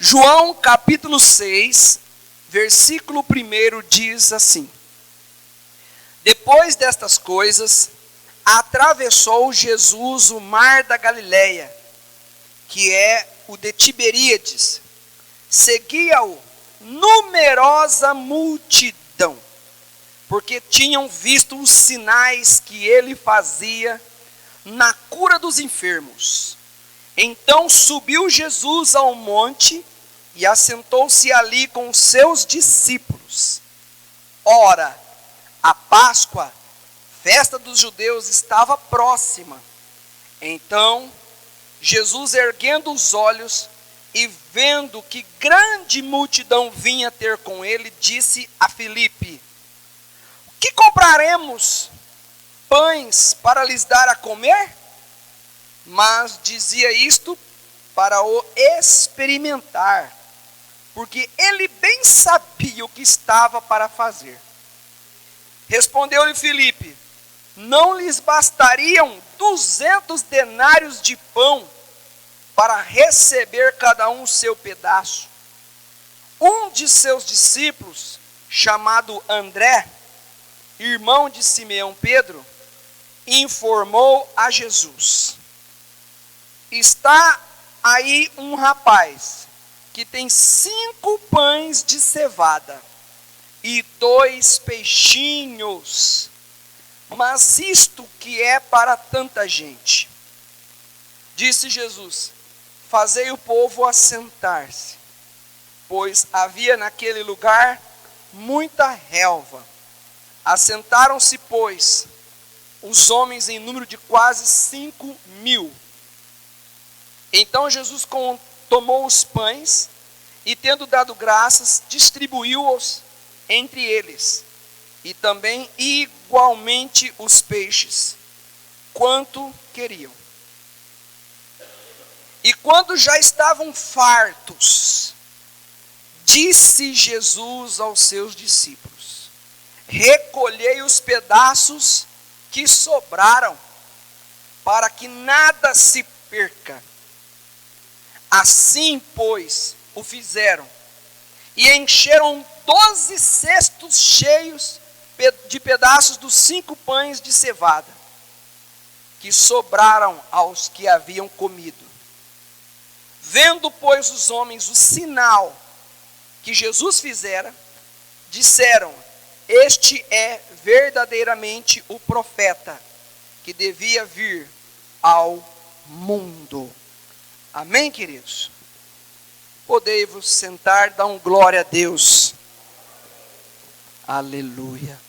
João capítulo 6, versículo 1 diz assim: Depois destas coisas, atravessou Jesus o mar da Galileia, que é o de Tiberíades. Seguia-o numerosa multidão, porque tinham visto os sinais que ele fazia na cura dos enfermos. Então subiu Jesus ao monte e assentou-se ali com os seus discípulos. Ora, a Páscoa, festa dos judeus, estava próxima. Então Jesus, erguendo os olhos e vendo que grande multidão vinha ter com ele, disse a Filipe: que compraremos pães para lhes dar a comer? Mas dizia isto para o experimentar, porque ele bem sabia o que estava para fazer. Respondeu-lhe Filipe: não lhes bastariam 200 denários de pão para receber cada um o seu pedaço? Um de seus discípulos, chamado André, irmão de Simeão Pedro, informou a Jesus: está aí um rapaz que tem 5 pães de cevada e 2 peixinhos, mas isto que é para tanta gente? Disse Jesus: fazei o povo assentar-se, pois havia naquele lugar muita relva. Assentaram-se, pois, os homens em número de quase 5.000. Então Jesus tomou os pães e, tendo dado graças, distribuiu-os entre eles, e também igualmente os peixes, quanto queriam. E quando já estavam fartos, disse Jesus aos seus discípulos: recolhei os pedaços que sobraram, para que nada se perca. Assim, pois, o fizeram, e encheram 12 cestos cheios de pedaços dos 5 pães de cevada, que sobraram aos que haviam comido. Vendo, pois, os homens o sinal que Jesus fizera, disseram: este é verdadeiramente o profeta que devia vir ao mundo. Amém, queridos? Podei-vos sentar, dá um glória a Deus. Aleluia.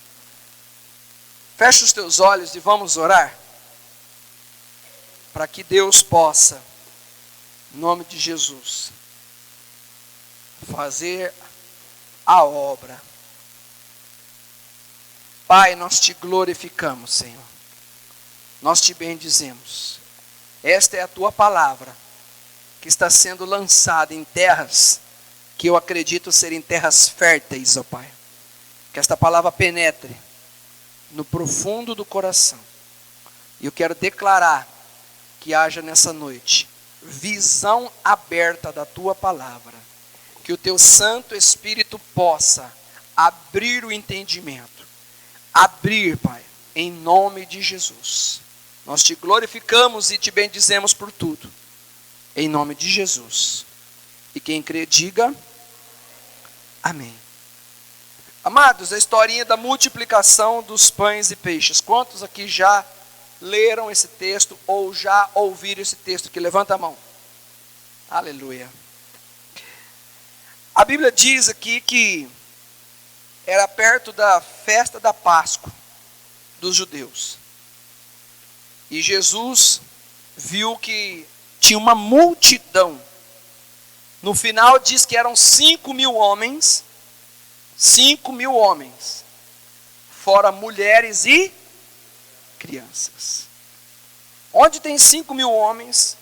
Fecha os teus olhos e vamos orar, para que Deus possa, em nome de Jesus, fazer a obra. Pai, nós te glorificamos, Senhor. Nós te bendizemos. Esta é a tua palavra, que está sendo lançada em terras que eu acredito serem terras férteis, ó Pai. Que esta palavra penetre no profundo do coração. E eu quero declarar que haja nessa noite visão aberta da tua palavra. Que o teu Santo Espírito possa abrir o entendimento. Abrir, Pai, em nome de Jesus. Nós te glorificamos e te bendizemos por tudo. Em nome de Jesus. E quem crê, diga amém. Amados, a historinha da multiplicação dos pães e peixes. Quantos aqui já leram esse texto ou já ouviram esse texto aqui? Levanta a mão. Aleluia. A Bíblia diz aqui que era perto da festa da Páscoa dos judeus. E Jesus viu que tinha uma multidão. No final diz que eram 5.000 homens. 5.000 homens. Fora mulheres e crianças. Onde tem 5.000 homens,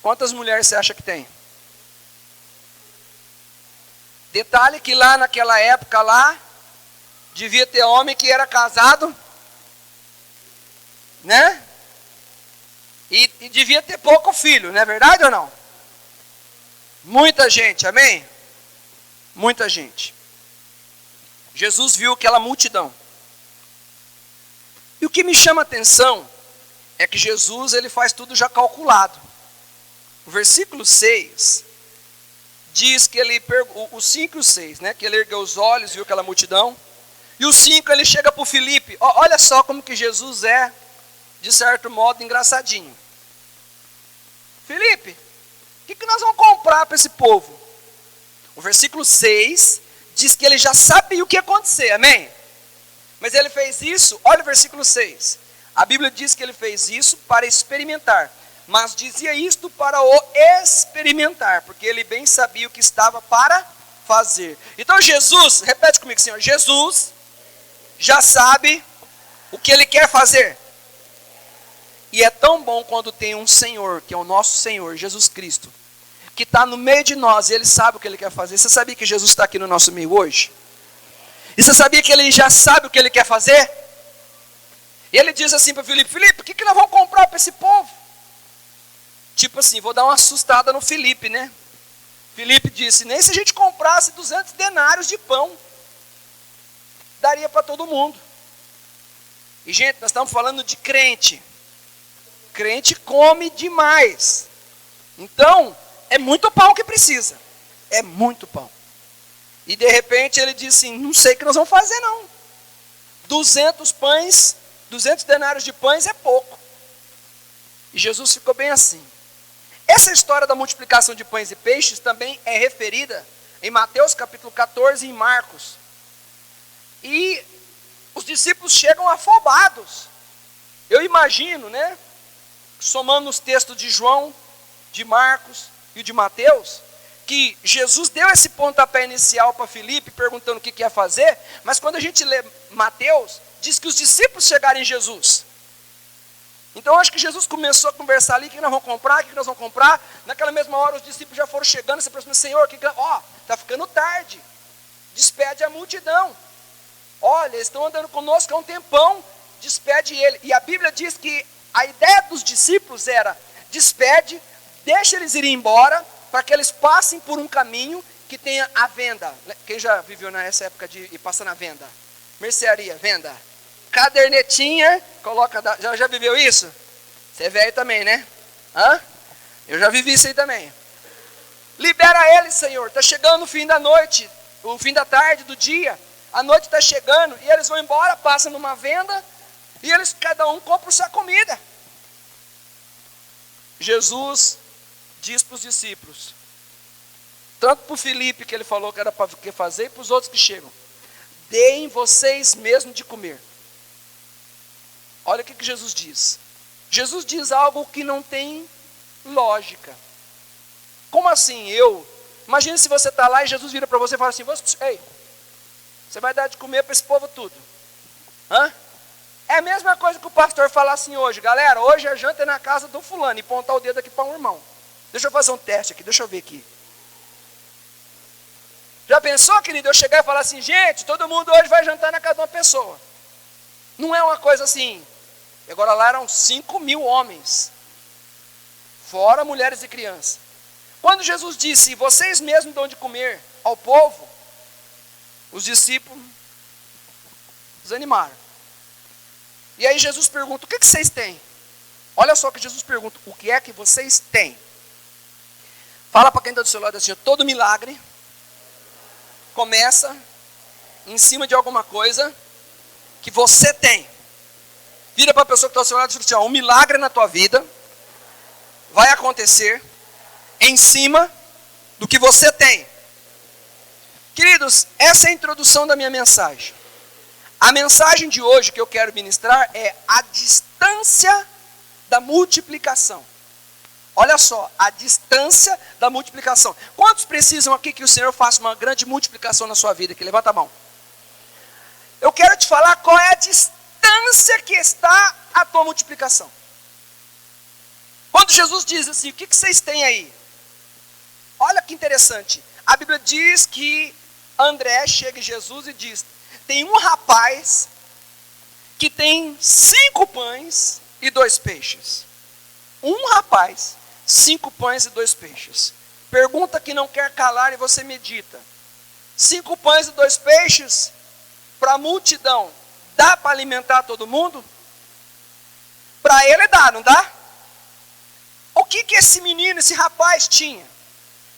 quantas mulheres você acha que tem? Detalhe que lá naquela época lá, devia ter homem que era casado, né? E devia ter pouco filho, não é verdade ou não? Muita gente, amém? Muita gente. Jesus viu aquela multidão. E o que me chama a atenção é que Jesus, ele faz tudo já calculado. O versículo 6 diz que ele, o 5 e o 6, né? Que ele ergueu os olhos, viu aquela multidão. E o 5, ele chega para o Filipe. Olha só como que Jesus é, de certo modo, engraçadinho. Filipe, o que nós vamos comprar para esse povo? O versículo 6 diz que ele já sabia o que ia acontecer, amém? Mas ele fez isso, olha o versículo 6. A Bíblia diz que ele fez isso para experimentar. Mas dizia isto para o experimentar, porque ele bem sabia o que estava para fazer. Então Jesus, repete comigo, Senhor, Jesus já sabe o que ele quer fazer. E é tão bom quando tem um Senhor, que é o nosso Senhor, Jesus Cristo, que está no meio de nós e ele sabe o que ele quer fazer. Você sabia que Jesus está aqui no nosso meio hoje? E você sabia que ele já sabe o que ele quer fazer? E ele diz assim para Filipe, Filipe, o que nós vamos comprar para esse povo? Tipo assim, vou dar uma assustada no Filipe, né? Filipe disse, nem se a gente comprasse 200 denários de pão, daria para todo mundo. E gente, nós estamos falando de crente. Crente come demais. Então, é muito pão que precisa. É muito pão. E de repente ele disse assim, não sei o que nós vamos fazer não. 200 pães, 200 denários de pães é pouco. E Jesus ficou bem assim. Essa história da multiplicação de pães e peixes também é referida em Mateus capítulo 14 e em Marcos. E os discípulos chegam afobados. Eu imagino, né? Somando os textos de João, de Marcos e de Mateus, que Jesus deu esse pontapé inicial para Filipe, perguntando o que ia fazer, mas quando a gente lê Mateus, diz que os discípulos chegaram em Jesus. Então acho que Jesus começou a conversar ali, o que nós vamos comprar, o que nós vamos comprar. Naquela mesma hora os discípulos já foram chegando, se aproximando, Senhor, está ficando tarde, despede a multidão. Olha, eles estão andando conosco há um tempão, despede ele. E a Bíblia diz que a ideia dos discípulos era, despede, deixa eles irem embora, para que eles passem por um caminho que tenha a venda. Quem já viveu nessa época de ir passando a venda? Mercearia, venda. Cadernetinha, coloca, já viveu isso? Você é velho também, né? Hã? Eu já vivi isso aí também. Libera eles, Senhor, está chegando o fim da noite, o fim da tarde, do dia, a noite está chegando, e eles vão embora, passam numa venda, e eles, cada um compra sua comida. Jesus diz para os discípulos, tanto para o Filipe, que ele falou que era para fazer, e para os outros que chegam, deem vocês mesmo de comer. Olha o que Jesus diz. Jesus diz algo que não tem lógica. Como assim? Imagine se você está lá e Jesus vira para você e fala assim, ei, você vai dar de comer para esse povo tudo. Hã? É a mesma coisa que o pastor falar assim hoje, galera, hoje a janta é na casa do fulano, e apontar o dedo aqui para um irmão. Deixa eu fazer um teste aqui, deixa eu ver aqui. Já pensou, querido, eu chegar e falar assim, gente, todo mundo hoje vai jantar na casa de uma pessoa. Não é uma coisa assim. Agora lá eram 5.000 homens, fora mulheres e crianças. Quando Jesus disse, vocês mesmos dão de comer ao povo, os discípulos desanimaram. E aí Jesus pergunta, o que vocês têm? Olha só que Jesus pergunta, o que é que vocês têm? Fala para quem está do seu lado assim, todo milagre começa em cima de alguma coisa que você tem. Vira para a pessoa que está ao seu lado e diz assim, um milagre na tua vida vai acontecer em cima do que você tem. Queridos, essa é a introdução da minha mensagem. A mensagem de hoje que eu quero ministrar é a distância da multiplicação. Olha só, a distância da multiplicação. Quantos precisam aqui que o Senhor faça uma grande multiplicação na sua vida? Que levanta a mão. Eu quero te falar qual é a distância que está a tua multiplicação. Quando Jesus diz assim, o que vocês têm aí? Olha que interessante. A Bíblia diz que André chega em Jesus e diz, tem um rapaz que tem 5 pães e 2 peixes. Um rapaz, 5 pães e 2 peixes. Pergunta que não quer calar e você medita. 5 pães e 2 peixes para a multidão, dá para alimentar todo mundo? Para ele dá, não dá? O que esse menino, esse rapaz tinha?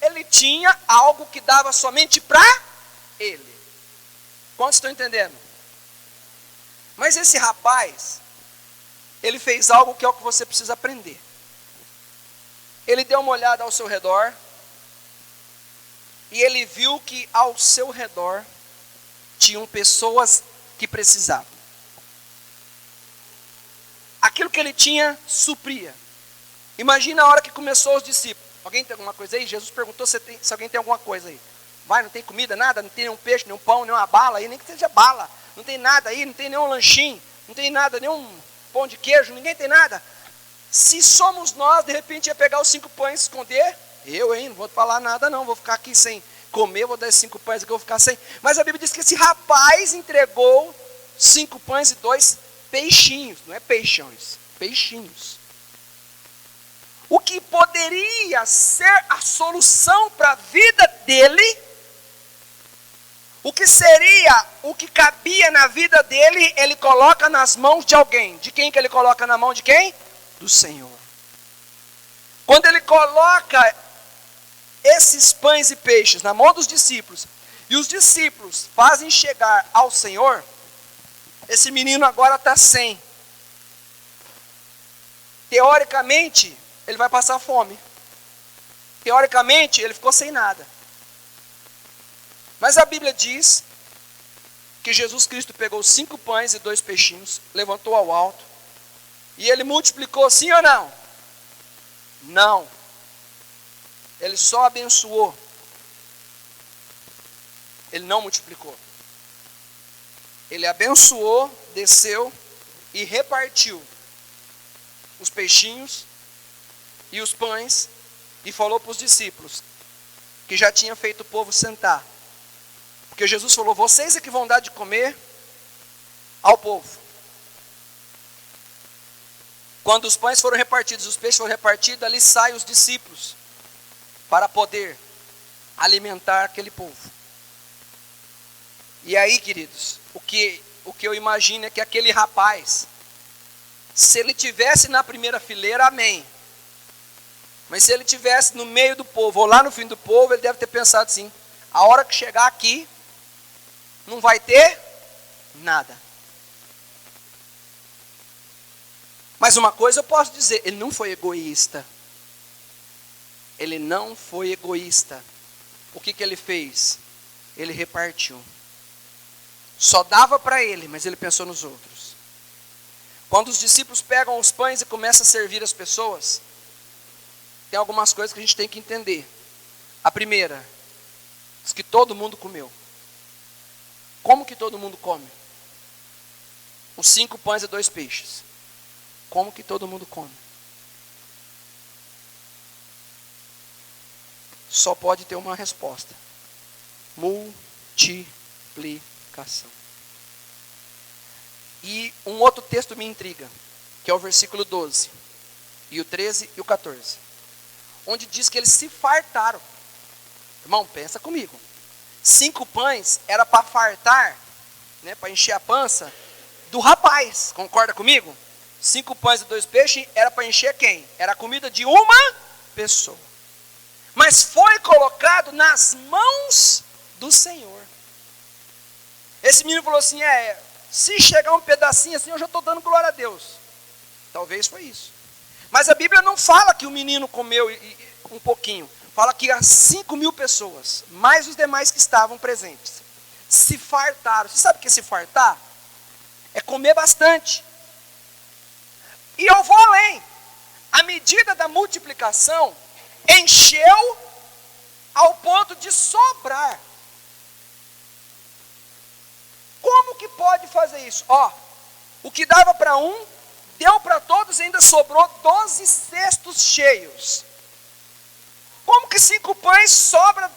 Ele tinha algo que dava somente para ele. Quantos estão entendendo? Mas esse rapaz, ele fez algo que é o que você precisa aprender. Ele deu uma olhada ao seu redor, e ele viu que ao seu redor tinham pessoas que precisavam. Aquilo que ele tinha supria. Imagina a hora que começou os discípulos. Alguém tem alguma coisa aí? Jesus perguntou se alguém tem alguma coisa aí. Vai, não tem comida, nada? Não tem nenhum peixe, nenhum pão, nenhuma bala aí, nem que seja bala. Não tem nada aí, não tem nenhum lanchinho, não tem nada, nenhum pão de queijo, ninguém tem nada. Se somos nós, de repente ia pegar os 5 pães e esconder. Eu, hein, não vou falar nada não, vou ficar aqui sem comer, vou dar esses 5 pães aqui, eu vou ficar sem. Mas a Bíblia diz que esse rapaz entregou 5 pães e 2 peixinhos, não é peixões, peixinhos. O que poderia ser a solução para a vida dele, o que seria, o que cabia na vida dele, ele coloca nas mãos de alguém. De quem que ele coloca na mão de quem? Do Senhor. Quando ele coloca esses pães e peixes na mão dos discípulos, e os discípulos fazem chegar ao Senhor, esse menino agora está sem. Teoricamente, ele vai passar fome. Teoricamente, ele ficou sem nada. Mas a Bíblia diz que Jesus Cristo pegou 5 pães e 2 peixinhos, levantou ao alto, e ele multiplicou, sim ou não? Não. Ele só abençoou. Ele não multiplicou. Ele abençoou, desceu e repartiu os peixinhos e os pães, e falou para os discípulos, que já tinha feito o povo sentar. Porque Jesus falou, vocês é que vão dar de comer ao povo. Quando os pães foram repartidos, os peixes foram repartidos, ali saem os discípulos, para poder alimentar aquele povo. E aí, queridos, o que eu imagino é que aquele rapaz, se ele tivesse na primeira fileira, amém. Mas se ele tivesse no meio do povo, ou lá no fim do povo, ele deve ter pensado assim, a hora que chegar aqui, não vai ter nada. Mas uma coisa eu posso dizer, ele não foi egoísta. Ele não foi egoísta. O que ele fez? Ele repartiu. Só dava para ele, mas ele pensou nos outros. Quando os discípulos pegam os pães e começam a servir as pessoas, tem algumas coisas que a gente tem que entender. A primeira, diz que todo mundo comeu. Como que todo mundo come? Os 5 pães e 2 peixes. Como que todo mundo come? Só pode ter uma resposta. Multiplicação. E um outro texto me intriga, que é o versículo 12, e o 13 e o 14. Onde diz que eles se fartaram. Irmão, pensa comigo. 5 pães era para fartar, né, para encher a pança do rapaz. Concorda comigo? 5 pães e 2 peixes era para encher quem? Era a comida de uma pessoa. Mas foi colocado nas mãos do Senhor. Esse menino falou assim, se chegar um pedacinho assim, eu já estou dando glória a Deus. Talvez foi isso. Mas a Bíblia não fala que o menino comeu um pouquinho. Fala que as 5.000 pessoas, mais os demais que estavam presentes, se fartaram. Você sabe o que é se fartar? É comer bastante. E eu vou além. A medida da multiplicação encheu ao ponto de sobrar. Como que pode fazer isso? O que dava para um, deu para todos e ainda sobrou 12 cestos cheios. Como que 5 pães sobra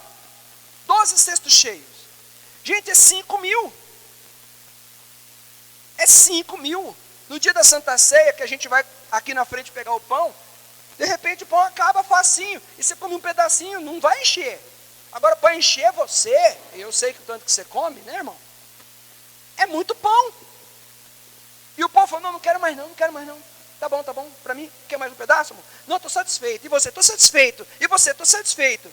12 cestos cheios? Gente, é 5.000. É 5.000. No dia da Santa Ceia, que a gente vai aqui na frente pegar o pão, De repente o pão acaba facinho, e você come um pedacinho, não vai encher. Agora para encher você, eu sei que o tanto que você come, né, irmão? É muito pão. E o povo falou, não quero mais não, não quero mais não. Tá bom, para mim, quer mais um pedaço, amor? Não, estou satisfeito. E você? Estou satisfeito. E você? Estou satisfeito.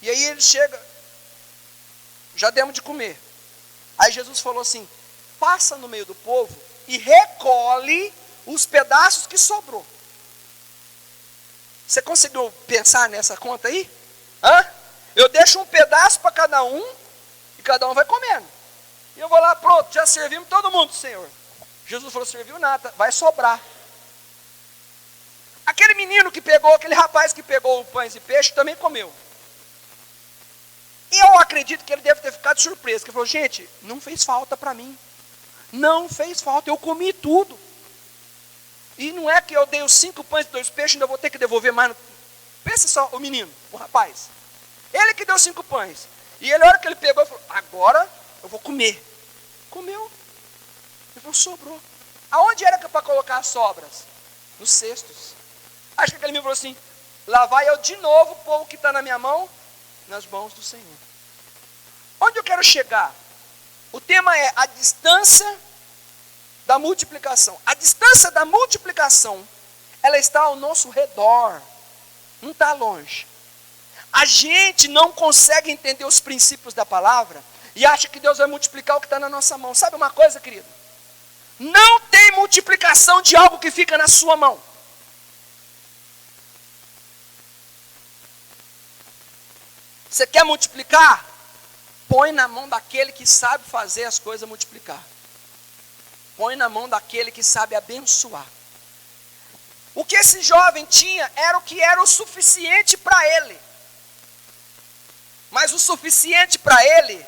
E aí ele chega, já demos de comer. Aí Jesus falou assim, passa no meio do povo e recolhe os pedaços que sobrou. Você conseguiu pensar nessa conta aí? Hã? Eu deixo um pedaço para cada um, e cada um vai comendo. E eu vou lá, pronto, já servimos todo mundo, Senhor. Jesus falou, serviu nada, vai sobrar. Aquele menino que pegou, aquele rapaz que pegou o pães e peixe, também comeu. E eu acredito que ele deve ter ficado surpreso, que ele falou, gente, não fez falta para mim. Não fez falta, eu comi tudo. E não é que eu dei os 5 pães e 2 peixes, ainda vou ter que devolver mais. Pensa só, o menino, o rapaz. Ele que deu 5 pães. E ele, a hora que ele pegou, ele falou, agora eu vou comer. Comeu. Ele falou, sobrou. Aonde era para colocar as sobras? Nos cestos. Acho que aquele menino falou assim, lá vai eu de novo pôr o que está na minha mão, nas mãos do Senhor. Onde eu quero chegar? O tema é a distância da multiplicação. A distância da multiplicação, ela está ao nosso redor, não está longe. A gente não consegue entender os princípios da palavra e acha que Deus vai multiplicar o que está na nossa mão. Sabe uma coisa, querido? Não tem multiplicação de algo que fica na sua mão. Você quer multiplicar? Põe na mão daquele que sabe fazer as coisas multiplicar. Põe na mão daquele que sabe abençoar. O que esse jovem tinha era o que era o suficiente para ele. Mas o suficiente para ele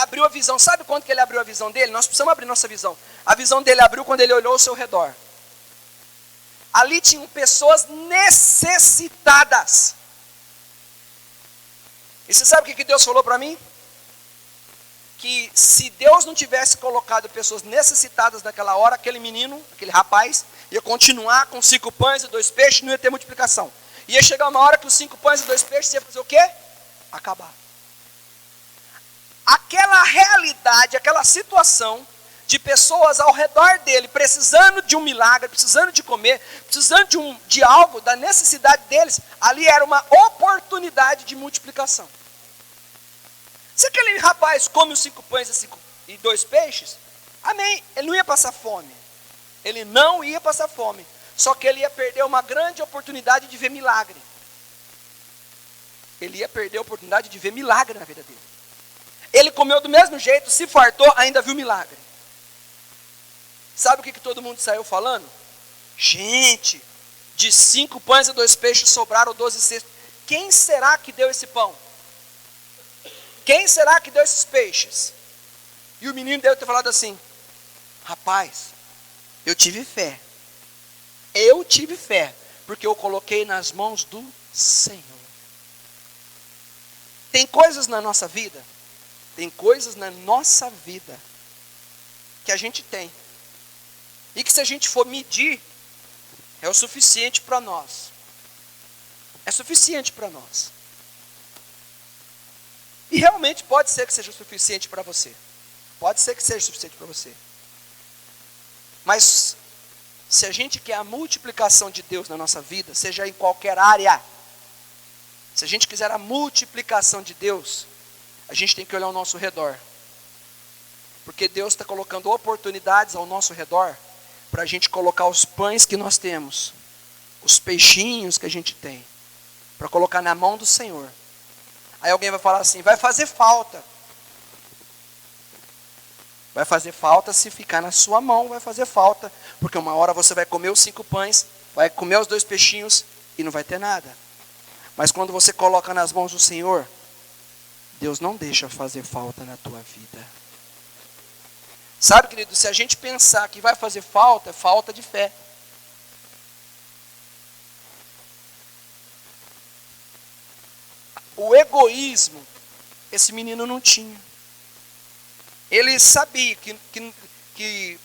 abriu a visão. Sabe quando que ele abriu a visão dele? Nós precisamos abrir nossa visão. A visão dele abriu quando ele olhou ao seu redor. Ali tinham pessoas necessitadas. E você sabe o que Deus falou para mim? Que se Deus não tivesse colocado pessoas necessitadas naquela hora, aquele menino, aquele rapaz, ia continuar com 5 pães e 2 peixes, não ia ter multiplicação. Ia chegar uma hora que os 5 pães e 2 peixes ia fazer o quê? Acabar. Aquela realidade, aquela situação de pessoas ao redor dele, precisando de um milagre, precisando de comer, precisando de algo, da necessidade deles, ali era uma oportunidade de multiplicação. Se aquele rapaz come os 5 pães e 2 peixes, amém, ele não ia passar fome. Ele não ia passar fome. Só que ele ia perder uma grande oportunidade de ver milagre. Ele ia perder a oportunidade de ver milagre na vida dele. Ele comeu do mesmo jeito, se fartou, ainda viu milagre. Sabe o que todo mundo saiu falando? Gente, de 5 pães e 2 peixes sobraram 12 cestos. Quem será que deu esse pão? Quem será que deu esses peixes? E o menino deve ter falado assim, rapaz, eu tive fé. Eu tive fé, porque eu coloquei nas mãos do Senhor. Tem coisas na nossa vida, que a gente tem. E que se a gente for medir, é o suficiente para nós. É suficiente para nós. E realmente pode ser que seja o suficiente para você. Pode ser que seja o suficiente para você. Mas se a gente quer a multiplicação de Deus na nossa vida, seja em qualquer área, se a gente quiser a multiplicação de Deus, a gente tem que olhar ao nosso redor. Porque Deus está colocando oportunidades ao nosso redor para a gente colocar os pães que nós temos, os peixinhos que a gente tem, para colocar na mão do Senhor. Aí alguém vai falar assim, vai fazer falta. Vai fazer falta se ficar na sua mão, vai fazer falta. Porque uma hora você vai comer os 5 pães, vai comer os 2 peixinhos e não vai ter nada. Mas quando você coloca nas mãos do Senhor, Deus não deixa fazer falta na tua vida. Sabe, querido, se a gente pensar que vai fazer falta, é falta de fé. O egoísmo, esse menino não tinha. Ele sabia que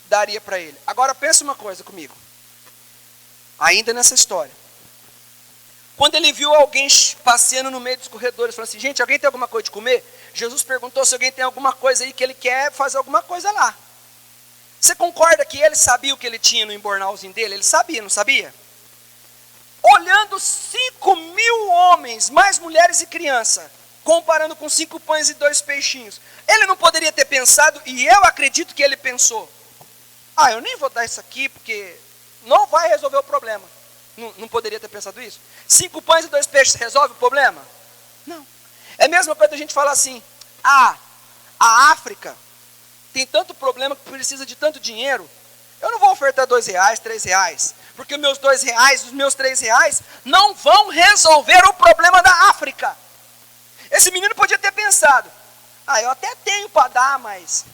daria para ele. Agora pensa uma coisa comigo. ainda nessa história. Quando ele viu alguém passeando no meio dos corredores, falou assim, gente, alguém tem alguma coisa de comer? Jesus perguntou se alguém tem alguma coisa aí que ele quer fazer alguma coisa lá. Você concorda que ele sabia o que ele tinha no embornalzinho dele? Ele sabia, não sabia? Olhando 5.000 homens, mais mulheres e crianças, comparando com 5 pães e 2 peixinhos. Ele não poderia ter pensado, e eu acredito que ele pensou, eu nem vou dar isso aqui porque não vai resolver o problema. Não poderia ter pensado isso? 5 pães e 2 peixes resolve o problema? Não. É a mesma coisa da gente falar assim, a África tem tanto problema que precisa de tanto dinheiro, eu não vou ofertar R$2, R$3, porque os meus R$2, os meus R$3 não vão resolver o problema da África. Esse menino podia ter pensado, eu até tenho para dar, mas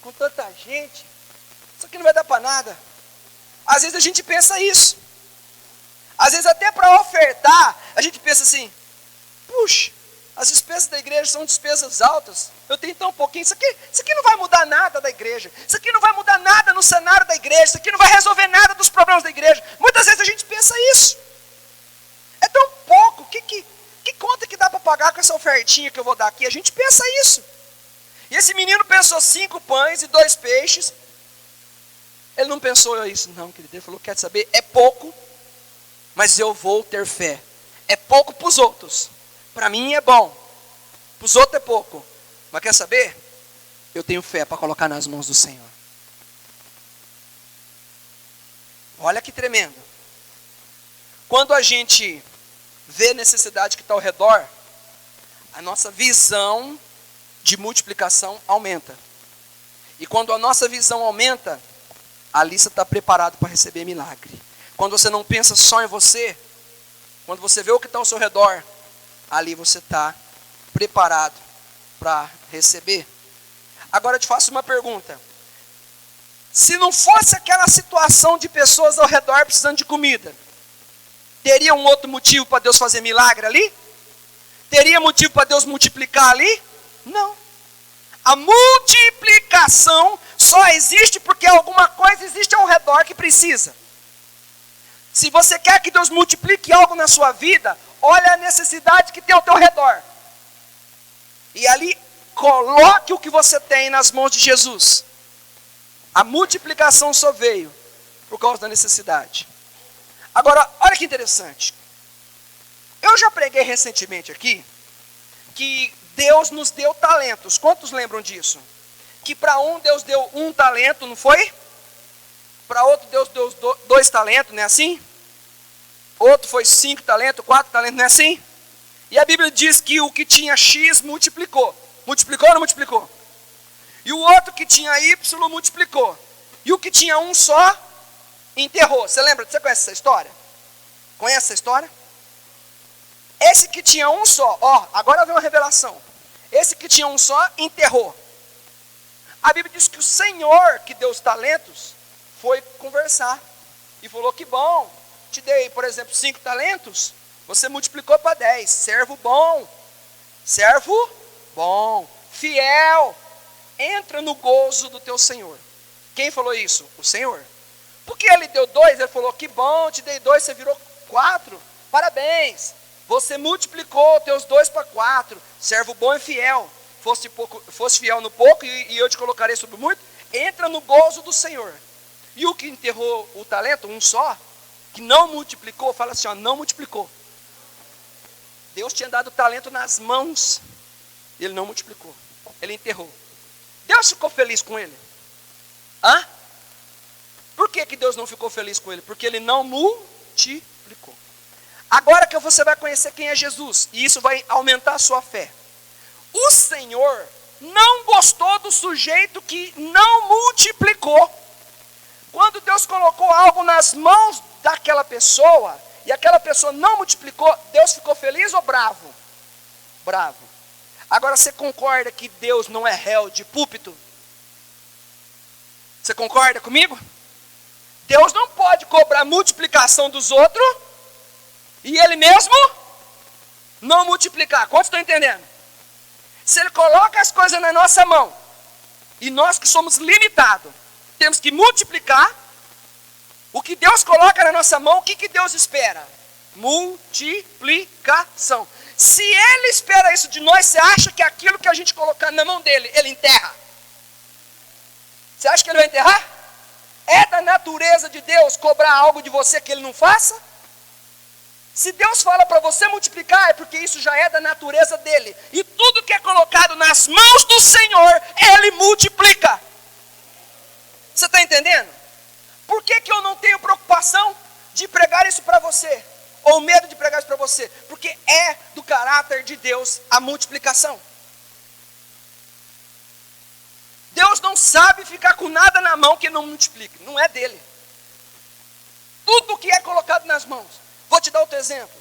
com tanta gente, isso aqui não vai dar para nada. Às vezes a gente pensa isso. Às vezes até para ofertar, a gente pensa assim, puxa, as despesas da igreja são despesas altas, eu tenho tão pouquinho, isso aqui não vai mudar nada da igreja, isso aqui não vai mudar nada no cenário da igreja, isso aqui não vai resolver nada dos problemas da igreja. Muitas vezes a gente pensa isso. É tão pouco, que conta que dá para pagar com essa ofertinha que eu vou dar aqui? A gente pensa isso. E esse menino pensou 5 pães e 2 peixes. Ele não pensou isso, não, querido. Ele falou, quer saber, é pouco, mas eu vou ter fé. É pouco para os outros. Para mim é bom. Para os outros é pouco. Mas quer saber? Eu tenho fé para colocar nas mãos do Senhor. Olha que tremendo. Quando a gente vê a necessidade que está ao redor, a nossa visão de multiplicação aumenta. E quando a nossa visão aumenta, a lista está preparada para receber milagre. Quando você não pensa só em você, quando você vê o que está ao seu redor, ali você está preparado para receber. Agora eu te faço uma pergunta. Se não fosse aquela situação de pessoas ao redor precisando de comida, teria um outro motivo para Deus fazer milagre ali? Teria motivo para Deus multiplicar ali? Não. A multiplicação só existe porque alguma coisa existe ao redor que precisa. Se você quer que Deus multiplique algo na sua vida, olha a necessidade que tem ao teu redor. E ali, coloque o que você tem nas mãos de Jesus. A multiplicação só veio por causa da necessidade. Agora, olha que interessante. Eu já preguei recentemente aqui que Deus nos deu talentos. Quantos lembram disso? Que para um Deus deu 1 talento, não foi? Para outro Deus deu 2 talentos, não é assim? Outro foi 5 talentos, 4 talentos, não é assim? E a Bíblia diz que o que tinha X multiplicou. Multiplicou ou não multiplicou? E o outro que tinha Y multiplicou. E o que tinha um só, enterrou. Você lembra? Você conhece essa história? Conhece essa história? Esse que tinha um só, agora vem uma revelação. Esse que tinha um só, enterrou. A Bíblia diz que o Senhor que deu os talentos foi conversar. E falou, que bom, te dei, por exemplo, 5 talentos, você multiplicou para 10. Servo bom, fiel, entra no gozo do teu Senhor. Quem falou isso? O Senhor. Porque ele deu 2, ele falou, que bom, te dei 2, você virou 4, parabéns. Você multiplicou teus 2 para 4, servo bom e fiel. Fosse fiel no pouco e eu te colocarei sobre muito. Entra no gozo do Senhor. E o que enterrou o talento, um só, que não multiplicou, fala assim, não multiplicou. Deus tinha dado o talento nas mãos, ele não multiplicou, ele enterrou. Deus ficou feliz com ele? Por que Deus não ficou feliz com ele? Porque ele não multiplicou. Agora que você vai conhecer quem é Jesus, e isso vai aumentar a sua fé. O Senhor não gostou do sujeito que não multiplicou. Quando Deus colocou algo nas mãos daquela pessoa, e aquela pessoa não multiplicou, Deus ficou feliz ou bravo? Bravo. Agora você concorda que Deus não é réu de púlpito? Você concorda comigo? Deus não pode cobrar multiplicação dos outros e ele mesmo não multiplicar. Quantos estão entendendo? Se ele coloca as coisas na nossa mão e nós que somos limitados, temos que multiplicar, O que Deus coloca na nossa mão, o que Deus espera? Multiplicação. Se Ele espera isso de nós, você acha que aquilo que a gente colocar na mão dele, Ele enterra? Você acha que Ele vai enterrar? É da natureza de Deus cobrar algo de você que Ele não faça? Se Deus fala para você multiplicar, é porque isso já é da natureza dele. E tudo que é colocado nas mãos do Senhor, Ele multiplica. Você está entendendo? Por que eu não tenho preocupação de pregar isso para você? Ou medo de pregar isso para você? Porque é do caráter de Deus a multiplicação. Deus não sabe ficar com nada na mão que não multiplique. Não é dele. Tudo que é colocado nas mãos. Vou te dar outro exemplo.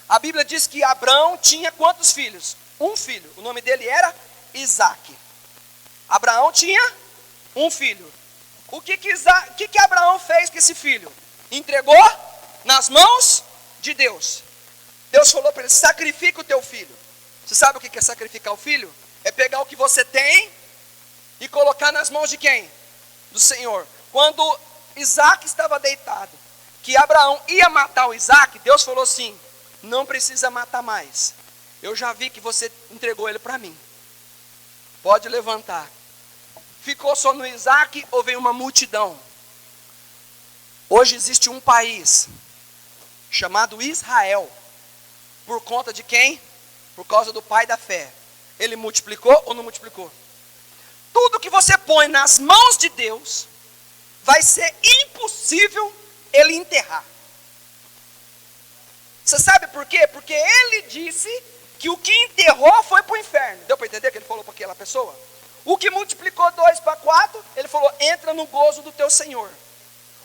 A Bíblia diz que Abraão tinha quantos filhos? Um filho. O nome dele era Isaac. Abraão tinha um filho. O que Abraão fez com esse filho? Entregou nas mãos de Deus. Deus falou para ele: sacrifica o teu filho. Você sabe o que é sacrificar o filho? É pegar o que você tem e colocar nas mãos de quem? Do Senhor. Quando Isaac estava deitado, que Abraão ia matar o Isaac, Deus falou assim: não precisa matar mais. Eu já vi que você entregou ele para mim. Pode levantar. Ficou só no Isaac ou veio uma multidão? Hoje existe um país chamado Israel. Por conta de quem? Por causa do pai da fé. Ele multiplicou ou não multiplicou? Tudo que você põe nas mãos de Deus, vai ser impossível ele enterrar. Você sabe por quê? Porque ele disse que o que enterrou foi para o inferno. Deu para entender o que ele falou para aquela pessoa? O que multiplicou 2 para 4, ele falou: entra no gozo do teu Senhor.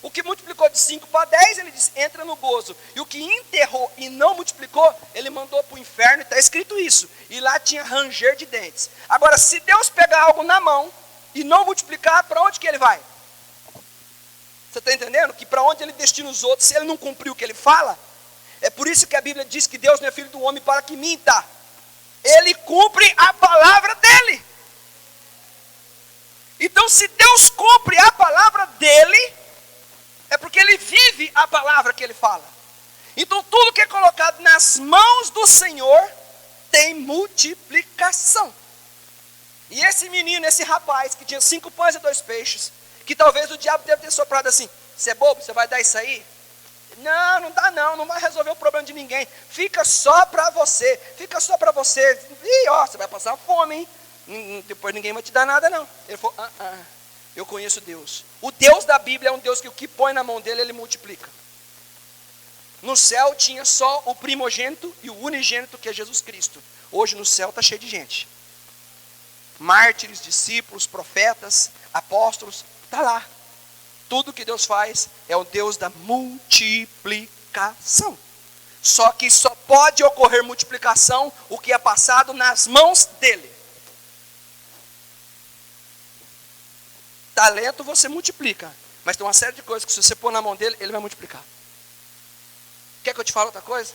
O que multiplicou de 5 para 10, ele disse: entra no gozo. E o que enterrou e não multiplicou, ele mandou para o inferno, e está escrito isso. E lá tinha ranger de dentes. Agora, se Deus pegar algo na mão e não multiplicar, para onde que ele vai? Você está entendendo? Que para onde ele destina os outros, se ele não cumprir o que ele fala? É por isso que a Bíblia diz que Deus não é filho do homem para que minta. Ele cumpre a palavra dele. Então, se Deus cumpre a palavra dele, é porque ele vive a palavra que ele fala. Então, tudo que é colocado nas mãos do Senhor tem multiplicação. E esse menino, esse rapaz que tinha 5 pães e 2 peixes, que talvez o diabo deve ter soprado assim: você é bobo, você vai dar isso aí? Não, não dá não, não vai resolver o problema de ninguém. Fica só para você, fica só para você. E ó, você vai passar fome, hein? Depois ninguém vai te dar nada não. Ele falou: eu conheço Deus. O Deus da Bíblia é um Deus que o que põe na mão dele, ele multiplica. No céu tinha só o primogênito e o unigênito, que é Jesus Cristo. Hoje no céu está cheio de gente. Mártires, discípulos, profetas, apóstolos, está lá. Tudo que Deus faz é o Deus da multiplicação. Só que só pode ocorrer multiplicação o que é passado nas mãos dele. Talento você multiplica, mas tem uma série de coisas que se você pôr na mão dele, ele vai multiplicar. Quer que eu te fale outra coisa?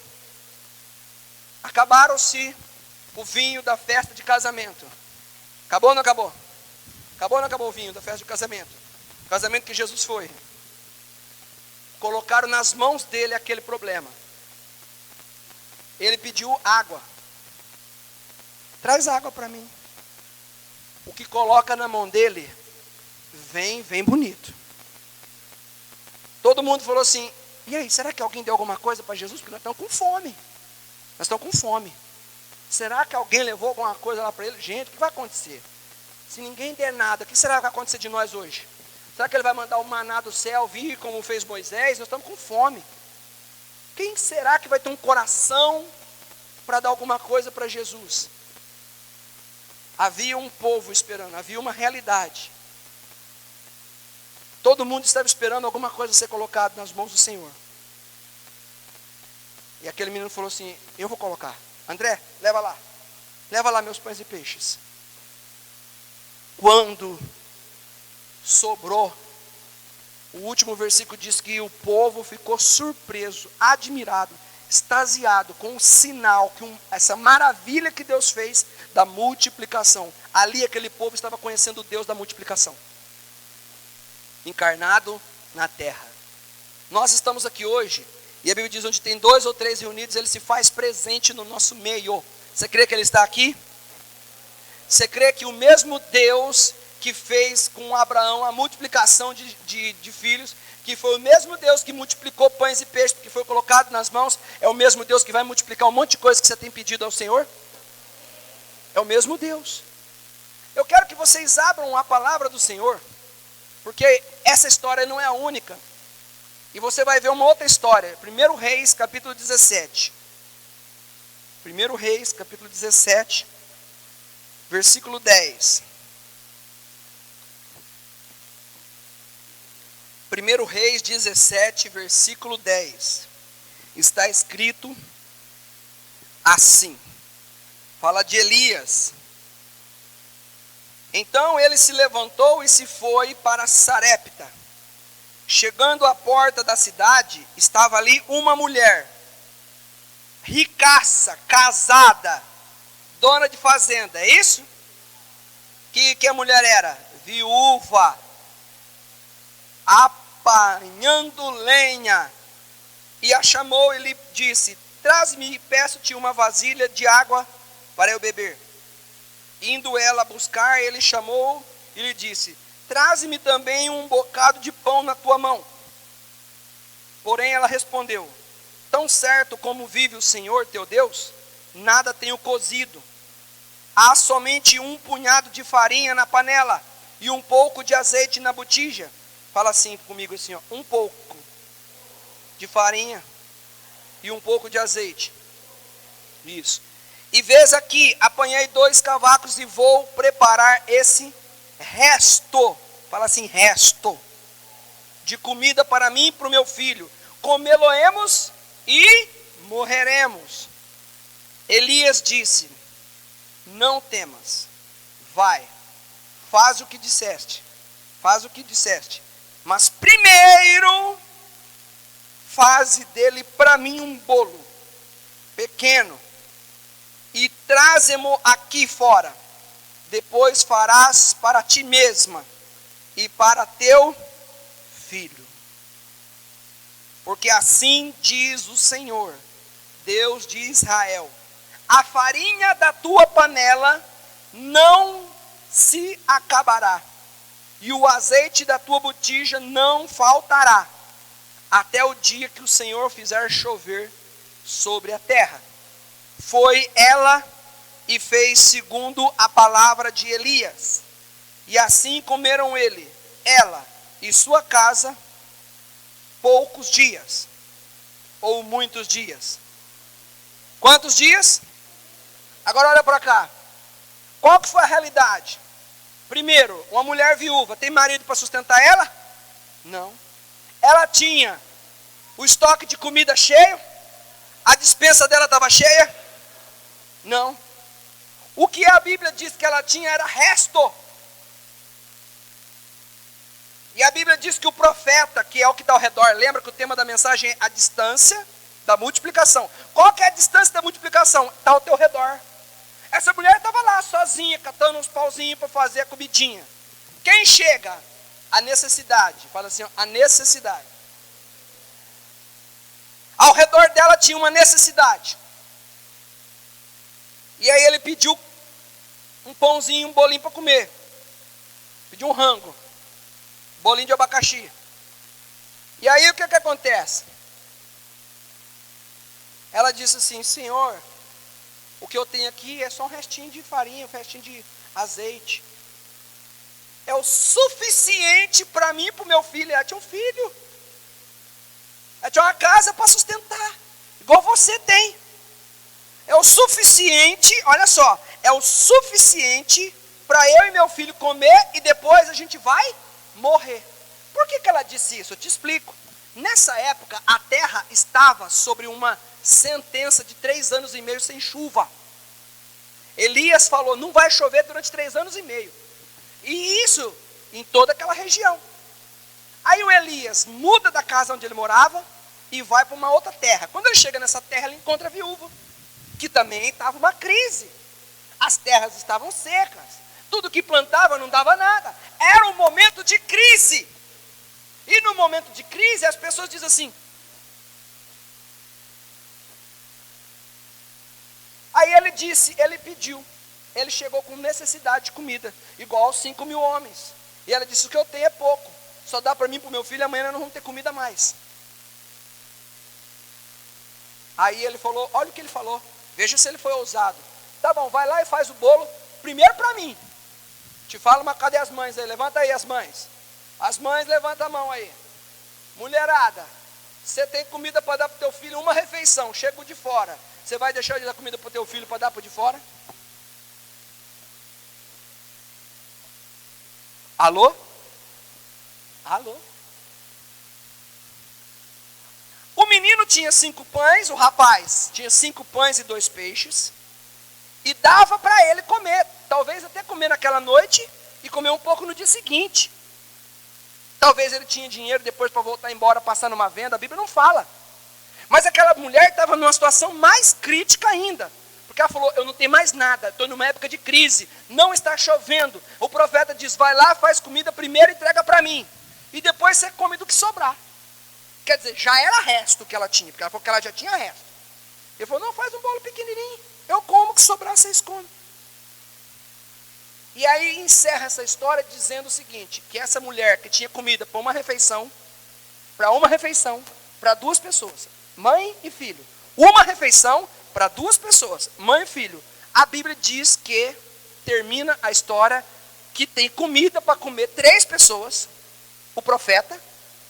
Acabaram-se o vinho da festa de casamento. Acabou ou não acabou? Acabou ou não acabou o vinho da festa de casamento? O casamento que Jesus foi. Colocaram nas mãos dele aquele problema. Ele pediu água. Traz água para mim. O que coloca na mão dele, vem bonito. Todo mundo falou assim: e aí, será que alguém deu alguma coisa para Jesus? Porque nós estamos com fome. Nós estamos com fome. Será que alguém levou alguma coisa lá para ele? Gente, o que vai acontecer? Se ninguém der nada, o que será que vai acontecer de nós hoje? Será que ele vai mandar o maná do céu vir como fez Moisés? Nós estamos com fome. Quem será que vai ter um coração para dar alguma coisa para Jesus? Havia um povo esperando, havia uma realidade. Todo mundo estava esperando alguma coisa ser colocada nas mãos do Senhor. E aquele menino falou assim: eu vou colocar. André, leva lá. Leva lá meus pães e peixes. Quando sobrou, o último versículo diz que o povo ficou surpreso, admirado, extasiado com o sinal, essa maravilha que Deus fez da multiplicação. Ali aquele povo estava conhecendo o Deus da multiplicação, encarnado na terra. Nós estamos aqui hoje, e a Bíblia diz, onde tem 2 ou 3 reunidos, ele se faz presente no nosso meio. Você crê que ele está aqui? Você crê que o mesmo Deus que fez com Abraão a multiplicação de filhos, que foi o mesmo Deus que multiplicou pães e peixes, que foi colocado nas mãos, é o mesmo Deus que vai multiplicar um monte de coisa que você tem pedido ao Senhor? É o mesmo Deus. Eu quero que vocês abram a palavra do Senhor, porque essa história não é a única. E você vai ver uma outra história. 1 Reis, capítulo 17. 1 Reis, capítulo 17, versículo 10. 1 Reis 17, versículo 10. Está escrito assim. Fala de Elias. Então ele se levantou e se foi para Sarepta. Chegando à porta da cidade, estava ali uma mulher, ricaça, casada, dona de fazenda, é isso? Que a mulher era? Viúva, apanhando lenha. E a chamou e lhe disse, traz-me e peço-te uma vasilha de água para eu beber. Indo ela buscar, ele chamou e lhe disse, traze-me também um bocado de pão na tua mão. Porém ela respondeu, tão certo como vive o Senhor teu Deus, nada tenho cozido. Há somente um punhado de farinha na panela e um pouco de azeite na botija. Fala assim comigo assim, ó, um pouco de farinha e um pouco de azeite. Isso. E vês aqui, apanhei 2 cavacos e vou preparar esse resto, fala assim, resto, de comida para mim e para o meu filho. Comê-lo-emos e morreremos. Elias disse, não temas, vai, faz o que disseste, mas primeiro, faze dele para mim um bolo, pequeno, e traze-mo aqui fora. Depois farás para ti mesma e para teu filho. Porque assim diz o Senhor, Deus de Israel, a farinha da tua panela não se acabará, e o azeite da tua botija não faltará, até o dia que o Senhor fizer chover sobre a terra. Foi ela e fez segundo a palavra de Elias. E assim comeram ela e sua casa, poucos dias, ou muitos dias. Quantos dias? Agora olha para cá. Qual que foi a realidade? Primeiro, uma mulher viúva, tem marido para sustentar ela? Não. Ela tinha o estoque de comida cheio? A despensa dela estava cheia? Não. O que a Bíblia diz que ela tinha era resto. E a Bíblia diz que o profeta, que é o que está ao redor, lembra que o tema da mensagem é a distância da multiplicação. Qual que é a distância da multiplicação? Está ao teu redor. Essa mulher estava lá sozinha, catando uns pauzinhos para fazer a comidinha. Quem chega? A necessidade. Fala assim, ó, a necessidade. Ao redor dela tinha uma necessidade. E aí ele pediu um pãozinho, um bolinho para comer. Pediu um rango. Bolinho de abacaxi. E aí o que acontece? Ela disse assim, Senhor, o que eu tenho aqui é só um restinho de farinha, um restinho de azeite. É o suficiente para mim e para o meu filho. Ela tinha um filho. Ela tinha uma casa para sustentar. Igual você tem. É o suficiente, olha só, é o suficiente para eu e meu filho comer e depois a gente vai morrer. Por que ela disse isso? Eu te explico. Nessa época, a terra estava sobre uma sentença de 3 anos e meio sem chuva. Elias falou, não vai chover durante 3 anos e meio. E isso em toda aquela região. Aí o Elias muda da casa onde ele morava e vai para uma outra terra. Quando ele chega nessa terra, ele encontra a viúva, que também estava uma crise. As terras estavam secas. Tudo que plantava não dava nada. Era um momento de crise. E no momento de crise, as pessoas dizem assim. Aí ele pediu. Ele chegou com necessidade de comida, igual aos 5.000 homens. E ela disse, o que eu tenho é pouco. Só dá para mim e para o meu filho, amanhã nós não vamos ter comida mais. Aí ele falou, olha o que ele falou. Veja se ele foi ousado. Tá bom, vai lá e faz o bolo, primeiro para mim. Te falo, mas cadê as mães aí? Levanta aí as mães. As mães, levanta a mão aí. Mulherada, você tem comida para dar para o teu filho, uma refeição, chega o de fora. Você vai deixar de dar comida para o teu filho para dar para o de fora? Alô? Alô? O menino tinha 5 pães, o rapaz tinha 5 pães e 2 peixes, e dava para ele comer, talvez até comer naquela noite, e comer um pouco no dia seguinte. Talvez ele tinha dinheiro depois para voltar embora, passar numa venda, a Bíblia não fala. Mas aquela mulher estava numa situação mais crítica ainda, porque ela falou, eu não tenho mais nada, estou numa época de crise, não está chovendo. O profeta diz, vai lá, faz comida primeiro e entrega para mim, e depois você come do que sobrar. Quer dizer, já era resto que ela tinha, porque ela falou que ela já tinha resto. Ele falou, não, faz um bolo pequenininho, eu como, que sobrar vocês comem. E aí encerra essa história dizendo o seguinte, que essa mulher que tinha comida para uma refeição, para 2 pessoas, mãe e filho, uma refeição para 2 pessoas, mãe e filho, a Bíblia diz que termina a história que tem comida para comer 3 pessoas, o profeta,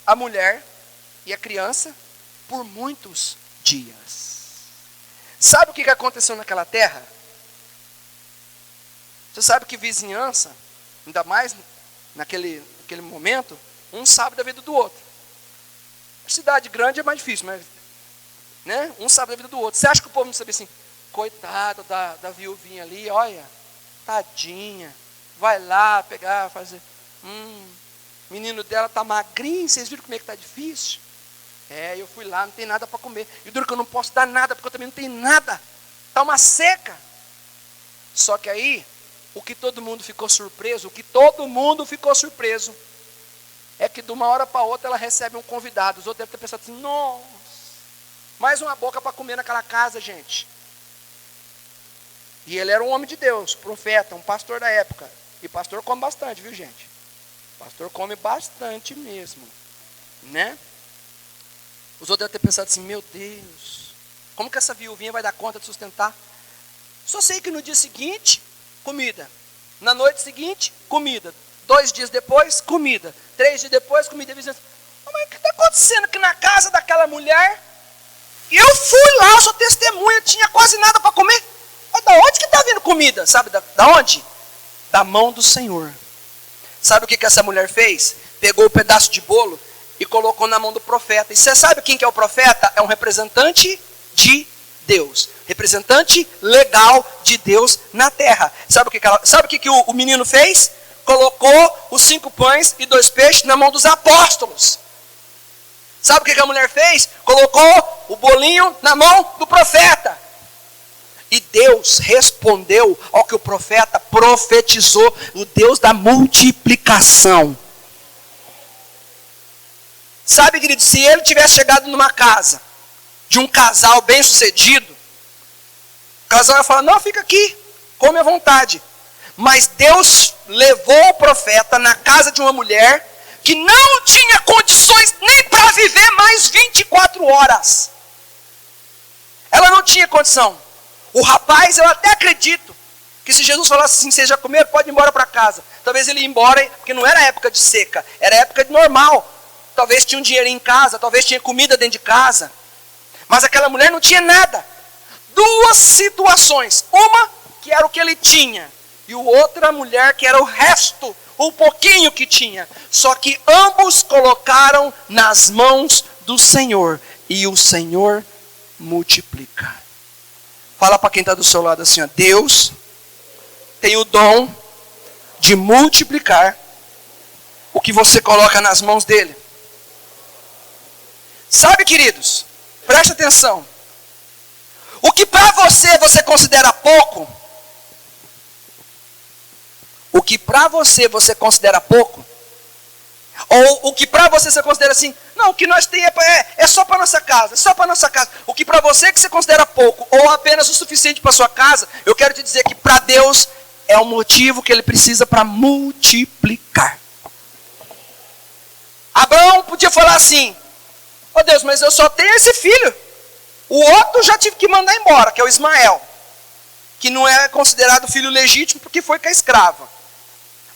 a mulher e a criança, por muitos dias. Sabe o que aconteceu naquela terra? Você sabe que vizinhança, ainda mais naquele momento, um sabe da vida do outro. Cidade grande é mais difícil, mas né? Um sabe da vida do outro. Você acha que o povo não sabia assim, coitado da viuvinha ali, olha, tadinha, vai lá pegar, fazer, menino dela está magrinho, vocês viram como é que está difícil? Eu fui lá, não tem nada para comer. E duro que eu não posso dar nada, porque eu também não tenho nada. Está uma seca. Só que aí, o que todo mundo ficou surpreso, é que de uma hora para outra ela recebe um convidado. Os outros devem ter pensado assim, nossa, mais uma boca para comer naquela casa, gente. E ele era um homem de Deus, profeta, um pastor da época. E pastor come bastante, viu, gente? Pastor come bastante mesmo, né? Os outros devem ter pensado assim, meu Deus, como que essa viuvinha vai dar conta de sustentar? Só sei que no dia seguinte, comida. Na noite seguinte, comida. 2 dias depois, comida. 3 dias depois, comida. Mas o que está acontecendo aqui na casa daquela mulher? E eu fui lá, sou testemunha, tinha quase nada para comer. Mas da onde que está vindo comida? Sabe da onde? Da mão do Senhor. Sabe o que essa mulher fez? Pegou o pedaço de bolo e colocou na mão do profeta. E você sabe quem que é o profeta? É um representante de Deus. Representante legal de Deus na terra. Sabe o que o menino fez? Colocou os 5 pães e 2 peixes na mão dos apóstolos. Sabe o que a mulher fez? Colocou o bolinho na mão do profeta. E Deus respondeu ao que o profeta profetizou, o Deus da multiplicação. Sabe, querido, se ele tivesse chegado numa casa de um casal bem sucedido, o casal ia falar, não, fica aqui, come à vontade. Mas Deus levou o profeta na casa de uma mulher que não tinha condições nem para viver mais 24 horas. Ela não tinha condição. O rapaz, eu até acredito, que se Jesus falasse assim, vocês já comeram, pode ir embora para casa. Talvez ele ia embora, porque não era época de seca, era época de normal. Talvez tinha um dinheiro em casa, talvez tinha comida dentro de casa. Mas aquela mulher não tinha nada. 2 situações. Uma que era o que ele tinha. E outra mulher que era o resto, o pouquinho que tinha. Só que ambos colocaram nas mãos do Senhor. E o Senhor multiplica. Fala para quem está do seu lado assim, ó, Deus tem o dom de multiplicar o que você coloca nas mãos dele. Sabe, queridos, preste atenção. O que para você considera pouco, Ou o que para você considera assim, não, o que nós temos é só para nossa casa, é só para nossa casa. O que para você que você considera pouco, ou apenas o suficiente para sua casa, eu quero te dizer que para Deus é o motivo que Ele precisa para multiplicar. Abraão podia falar assim, ó Deus, mas eu só tenho esse filho. O outro já tive que mandar embora, que é o Ismael, que não é considerado filho legítimo porque foi com a escrava.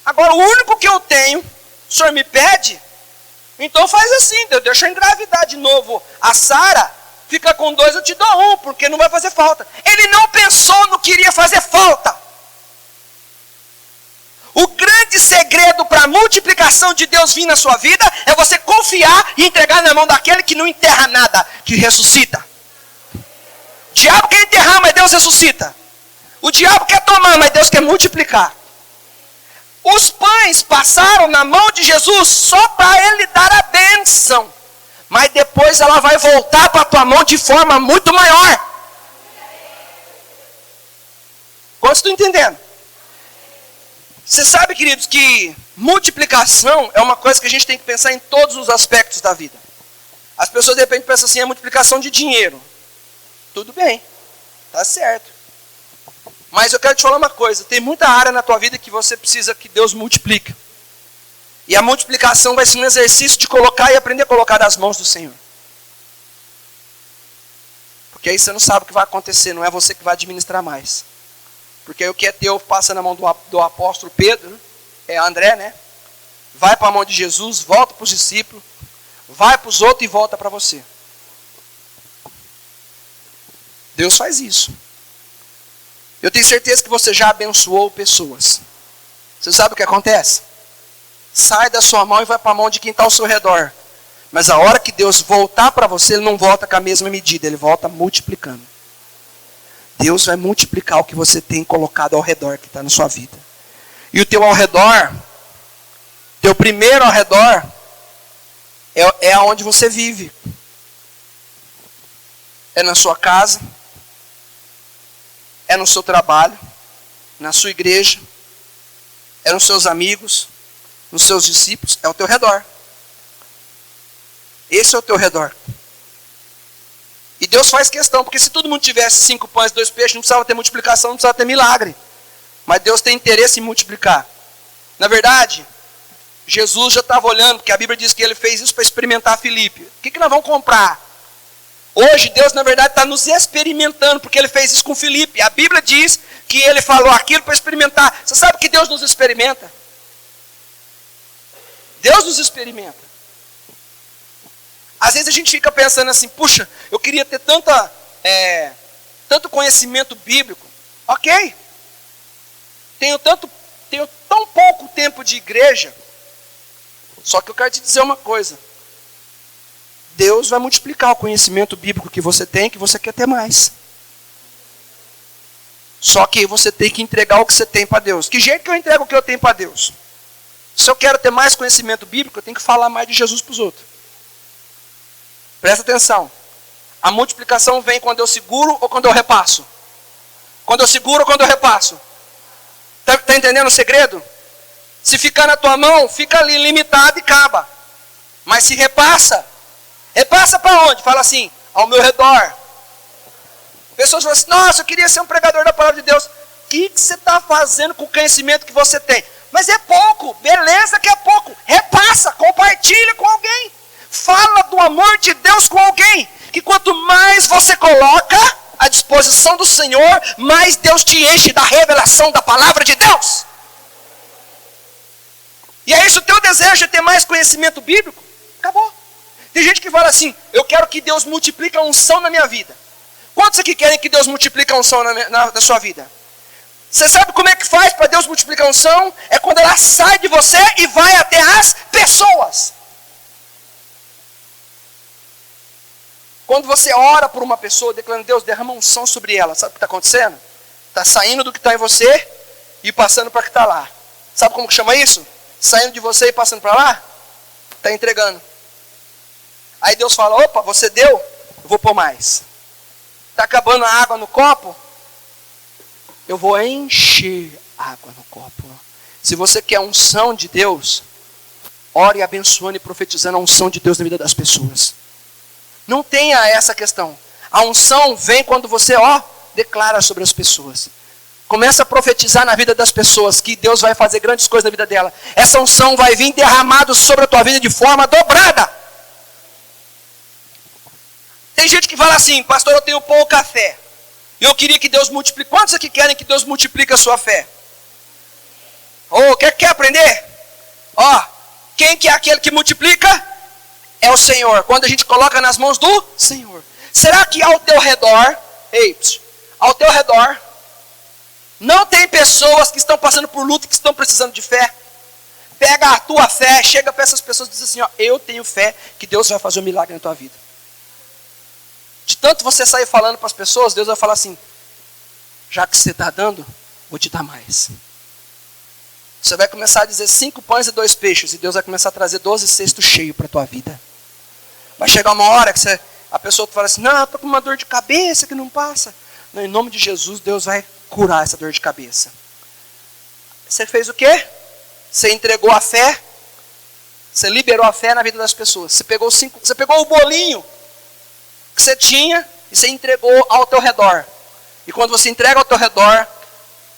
Agora o único que eu tenho, o senhor me pede, então faz assim, Deus, deixa eu engravidar de novo a Sara, fica com 2, eu te dou 1, porque não vai fazer falta. Ele não pensou no que iria fazer falta. O grande segredo para a multiplicação de Deus vir na sua vida é você confiar e entregar na mão daquele que não enterra nada, que ressuscita. O diabo quer enterrar, mas Deus ressuscita. O diabo quer tomar, mas Deus quer multiplicar. Os pães passaram na mão de Jesus só para Ele dar a bênção. Mas depois ela vai voltar para a tua mão de forma muito maior. Quantos estão entendendo? Você sabe, queridos, que multiplicação é uma coisa que a gente tem que pensar em todos os aspectos da vida. As pessoas de repente pensam assim, é multiplicação de dinheiro. Tudo bem, tá certo. Mas eu quero te falar uma coisa, tem muita área na tua vida que você precisa que Deus multiplique. E a multiplicação vai ser um exercício de colocar e aprender a colocar nas mãos do Senhor. Porque aí você não sabe o que vai acontecer, não é você que vai administrar mais. Porque aí o que é teu passa na mão do apóstolo Pedro, né? É André, né? Vai para a mão de Jesus, volta para os discípulos, vai para os outros e volta para você. Deus faz isso. Eu tenho certeza que você já abençoou pessoas. Você sabe o que acontece? Sai da sua mão e vai para a mão de quem está ao seu redor. Mas a hora que Deus voltar para você, Ele não volta com a mesma medida, Ele volta multiplicando. Deus vai multiplicar o que você tem colocado ao redor, que está na sua vida. E o teu ao redor, teu primeiro ao redor, é aonde você vive. É na sua casa, é no seu trabalho, na sua igreja, é nos seus amigos, nos seus discípulos, é ao teu redor. Esse é o teu redor. E Deus faz questão, porque se todo mundo tivesse 5 pães e 2 peixes, não precisava ter multiplicação, não precisava ter milagre. Mas Deus tem interesse em multiplicar. Na verdade, Jesus já estava olhando, porque a Bíblia diz que Ele fez isso para experimentar Filipe. O que nós vamos comprar? Hoje Deus na verdade está nos experimentando, porque Ele fez isso com Filipe. A Bíblia diz que Ele falou aquilo para experimentar. Você sabe que Deus nos experimenta? Deus nos experimenta. Às vezes a gente fica pensando assim, puxa, eu queria ter tanto conhecimento bíblico. Ok. Tenho tão pouco tempo de igreja. Só que eu quero te dizer uma coisa. Deus vai multiplicar o conhecimento bíblico que você tem, que você quer ter mais. Só que você tem que entregar o que você tem para Deus. Que jeito que eu entrego o que eu tenho para Deus? Se eu quero ter mais conhecimento bíblico, eu tenho que falar mais de Jesus para os outros. Presta atenção. A multiplicação vem quando eu seguro ou quando eu repasso? Quando eu seguro ou quando eu repasso? Está entendendo o segredo? Se ficar na tua mão, fica ali limitado e acaba. Mas se repassa para onde? Fala assim, ao meu redor. Pessoas falam assim, nossa, eu queria ser um pregador da palavra de Deus. O que você está fazendo com o conhecimento que você tem? Mas é pouco, beleza que é pouco. Repassa, compartilha com alguém. Fala do amor de Deus com alguém. Que quanto mais você coloca à disposição do Senhor, mais Deus te enche da revelação da palavra de Deus. E é isso, o teu desejo é ter mais conhecimento bíblico? Acabou. Tem gente que fala assim, eu quero que Deus multiplique a unção na minha vida. Quantos aqui querem que Deus multiplique a unção na sua vida? Você sabe como é que faz para Deus multiplicar a unção? É quando ela sai de você e vai até as pessoas. Quando você ora por uma pessoa, declarando, Deus, derrama unção sobre ela. Sabe o que está acontecendo? Está saindo do que está em você e passando para o que está lá. Sabe como que chama isso? Saindo de você e passando para lá? Está entregando. Aí Deus fala, opa, você deu? Eu vou pôr mais. Está acabando a água no copo? Eu vou encher água no copo. Se você quer unção de Deus, ore abençoando e profetizando a unção de Deus na vida das pessoas. Não tenha essa questão. A unção vem quando você, declara sobre as pessoas. Começa a profetizar na vida das pessoas que Deus vai fazer grandes coisas na vida dela. Essa unção vai vir derramada sobre a tua vida de forma dobrada. Tem gente que fala assim, pastor, eu tenho pouca fé. E eu queria que Deus multiplique. Quantos aqui querem que Deus multiplique a sua fé? Quer aprender? Quem que é aquele que multiplica? É o Senhor. Quando a gente coloca nas mãos do Senhor. Será que ao teu redor, ao teu redor, não tem pessoas que estão passando por luta, que estão precisando de fé? Pega a tua fé, chega para essas pessoas e diz assim, eu tenho fé que Deus vai fazer um milagre na tua vida. De tanto você sair falando para as pessoas, Deus vai falar assim, já que você está dando, vou te dar mais. Você vai começar a dizer 5 pães e 2 peixes, e Deus vai começar a trazer 12 cestos cheios para a tua vida. Vai chegar uma hora que a pessoa fala assim, não, eu estou com uma dor de cabeça que não passa. Não, em nome de Jesus, Deus vai curar essa dor de cabeça. Você fez o quê? Você entregou a fé, você liberou a fé na vida das pessoas. Você pegou o bolinho que você tinha e você entregou ao teu redor. E quando você entrega ao teu redor,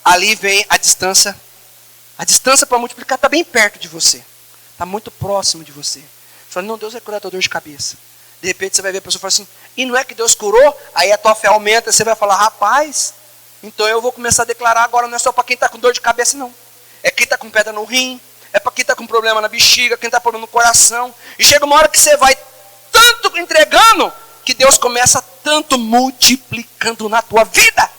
ali vem a distância. A distância para multiplicar está bem perto de você. Está muito próximo de você. Você fala, não, Deus vai curar a tua dor de cabeça. De repente você vai ver a pessoa falar assim, e não é que Deus curou? Aí a tua fé aumenta, você vai falar, rapaz, então eu vou começar a declarar agora, não é só para quem está com dor de cabeça, não. É quem está com pedra no rim, é para quem está com problema na bexiga, quem está com problema no coração. E chega uma hora que você vai tanto entregando, que Deus começa tanto multiplicando na tua vida.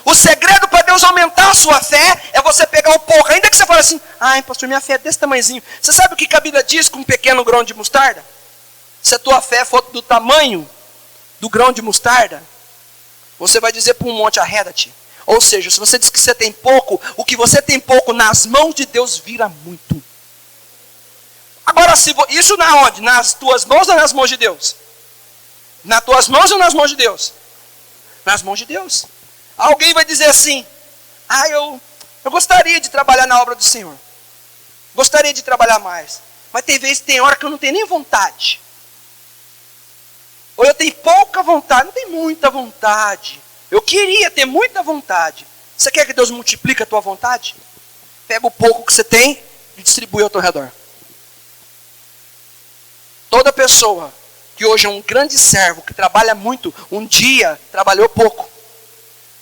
O segredo para Deus aumentar a sua fé é você pegar um pouco, ainda que você fale assim, ai pastor, minha fé é desse tamanhozinho. Você sabe o que a Bíblia diz com um pequeno grão de mostarda? Se a tua fé for do tamanho do grão de mostarda, você vai dizer para um monte, arreda-te. Ou seja, se você diz que você tem pouco, o que você tem pouco nas mãos de Deus vira muito. Agora, isso na onde? Nas tuas mãos ou nas mãos de Deus? Nas tuas mãos ou nas mãos de Deus? Nas mãos de Deus. Alguém vai dizer assim, eu gostaria de trabalhar na obra do Senhor. Gostaria de trabalhar mais. Mas tem hora que eu não tenho nem vontade. Ou eu tenho pouca vontade, não tenho muita vontade. Eu queria ter muita vontade. Você quer que Deus multiplique a tua vontade? Pega o pouco que você tem e distribui ao teu redor. Toda pessoa que hoje é um grande servo, que trabalha muito, um dia trabalhou pouco.